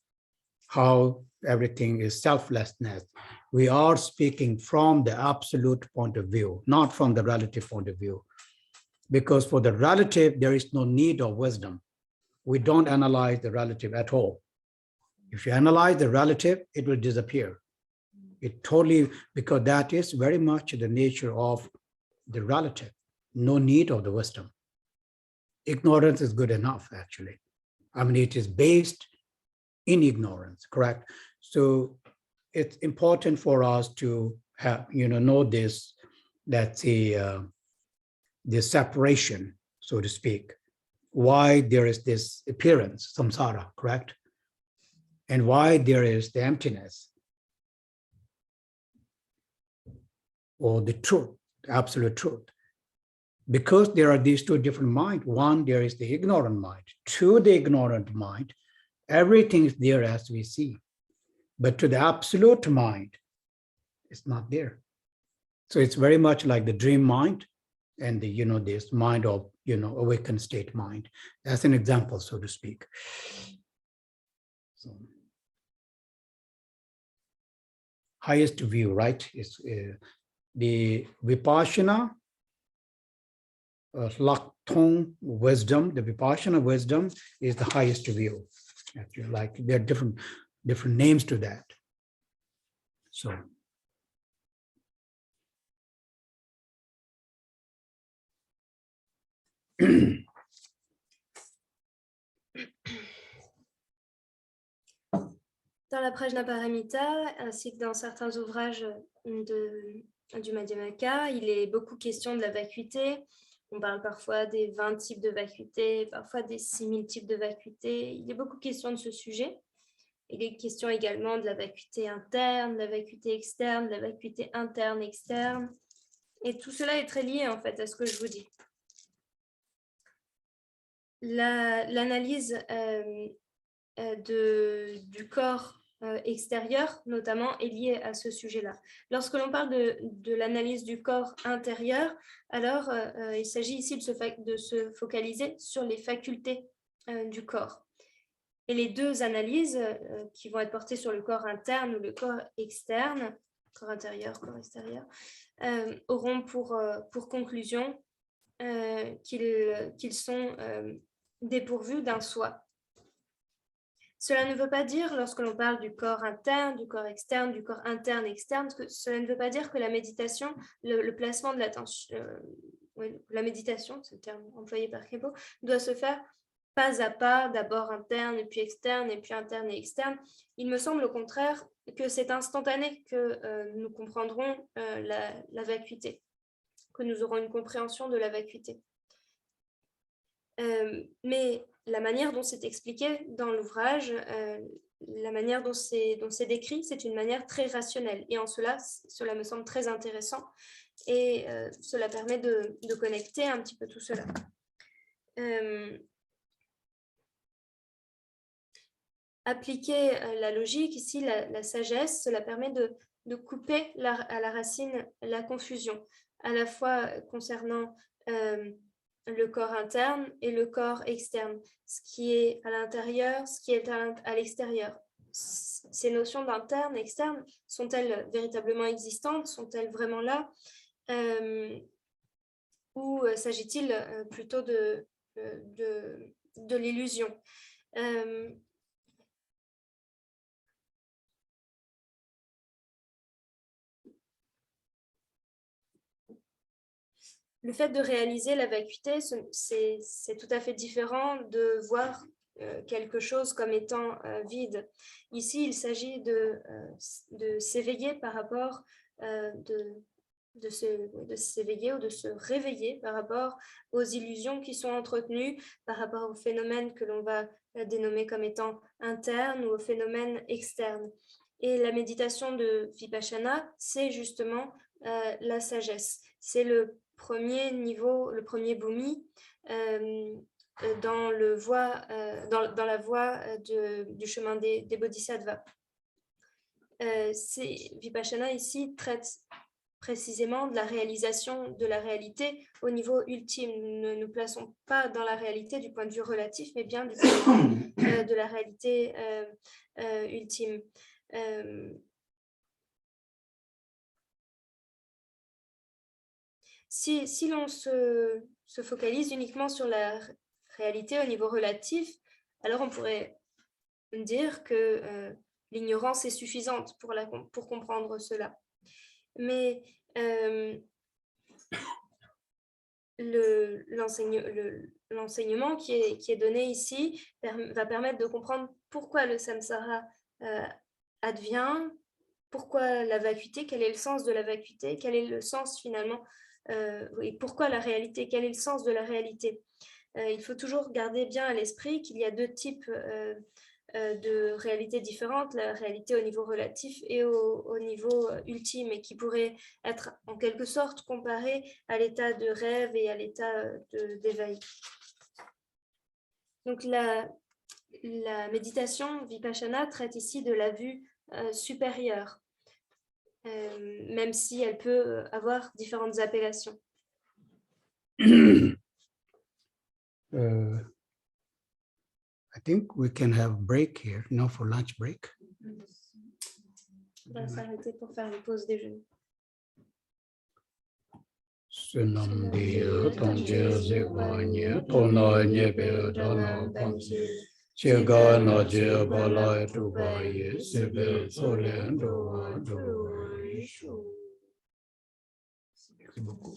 how everything is selflessness, we are speaking from the absolute point of view, not from the relative point of view. Because for the relative, there is no need of wisdom. We don't analyze the relative at all. If you analyze the relative, it will disappear. It totally, because that is very much the nature of the relative. No need of the wisdom. Ignorance is good enough, actually. I mean, it is based in ignorance, correct? So it's important for us to have, know this, that the separation, so to speak, why there is this appearance, samsara, correct? And why there is the emptiness or the truth, the absolute truth. Because there are these two different minds. One, there is the ignorant mind. To the ignorant mind, everything is there as we see. But to the absolute mind, it's not there. So it's very much like the dream mind and the, this mind of, awakened state mind. As an example, so to speak. So, highest view, right? Is the Vipassana, Laktong wisdom, the Vipassana wisdom is the highest view. Actually, like there are different names to that. So. Dans la Prajnaparamita, ainsi que dans certains ouvrages du Madhyamaka, il est beaucoup question de la vacuité. On parle parfois des 20 types de vacuité, parfois des 6000 types de vacuité. Il est beaucoup question de ce sujet. Il est question également de la vacuité interne, de la vacuité externe, de la vacuité interne, externe. Et tout cela est très lié en fait à ce que je vous dis. L'analyse du corps extérieur, notamment, est liée à ce sujet-là. Lorsque l'on parle de l'analyse du corps intérieur, alors il s'agit ici de se focaliser sur les facultés du corps. Et les deux analyses qui vont être portées sur le corps interne ou le corps externe, corps intérieur, corps extérieur, auront pour conclusion qu'ils sont dépourvus d'un soi. Cela ne veut pas dire, lorsque l'on parle du corps interne, du corps externe, du corps interne, externe, que cela ne veut pas dire que la méditation, le placement de l'attention, la méditation, c'est le terme employé par Khempo, doit se faire pas à pas, d'abord interne, et puis externe, et puis interne et externe. Il me semble au contraire que c'est instantané que nous comprendrons la vacuité, que nous aurons une compréhension de la vacuité. Mais la manière dont c'est expliqué dans l'ouvrage, la manière dont c'est décrit, c'est une manière très rationnelle. Et en cela me semble très intéressant. Et cela permet de connecter un petit peu tout cela. Appliquer la logique, ici, la sagesse, cela permet de couper à la racine la confusion, à la fois concernant le corps interne et le corps externe, ce qui est à l'intérieur, ce qui est à l'extérieur. Ces notions d'interne, externe, sont-elles véritablement existantes? Sont-elles vraiment là? Ou s'agit-il plutôt de l'illusion? Le fait de réaliser la vacuité, c'est tout à fait différent de voir quelque chose comme étant vide. Ici, il s'agit de s'éveiller par rapport, de s'éveiller ou de se réveiller par rapport aux illusions qui sont entretenues, par rapport aux phénomènes que l'on va dénommer comme étant internes ou aux phénomènes externes. Et la méditation de Vipassana, c'est justement la sagesse. C'est le premier niveau, le premier bhumi dans la voie du chemin des bodhisattvas. Vipassana ici traite précisément de la réalisation de la réalité au niveau ultime. Nous ne nous plaçons pas dans la réalité du point de vue relatif, mais bien du point de vue de la réalité ultime. Si l'on se focalise uniquement sur la réalité au niveau relatif, alors on pourrait dire que l'ignorance est suffisante pour comprendre cela. Mais l'enseignement qui est donné ici va permettre de comprendre pourquoi le samsara advient, pourquoi la vacuité, quel est le sens de la vacuité, quel est le sens finalement, et pourquoi la réalité, quel est le sens de la réalité. Il faut toujours garder bien à l'esprit qu'il y a deux types de réalités différentes, la réalité au niveau relatif et au niveau ultime, et qui pourrait être en quelque sorte comparée à l'état de rêve et à l'état d'éveil. Donc la méditation Vipassana traite ici de la vue supérieure, même si elle peut avoir différentes appellations. I think we can have a break here, no, for lunch break. On va s'arrêter pour faire une pause déjeuner. Sunam diya tongje zeba nye, tona nye be dana panchi. Chega na je balai tu baye, sebe solen do do. Merci beaucoup.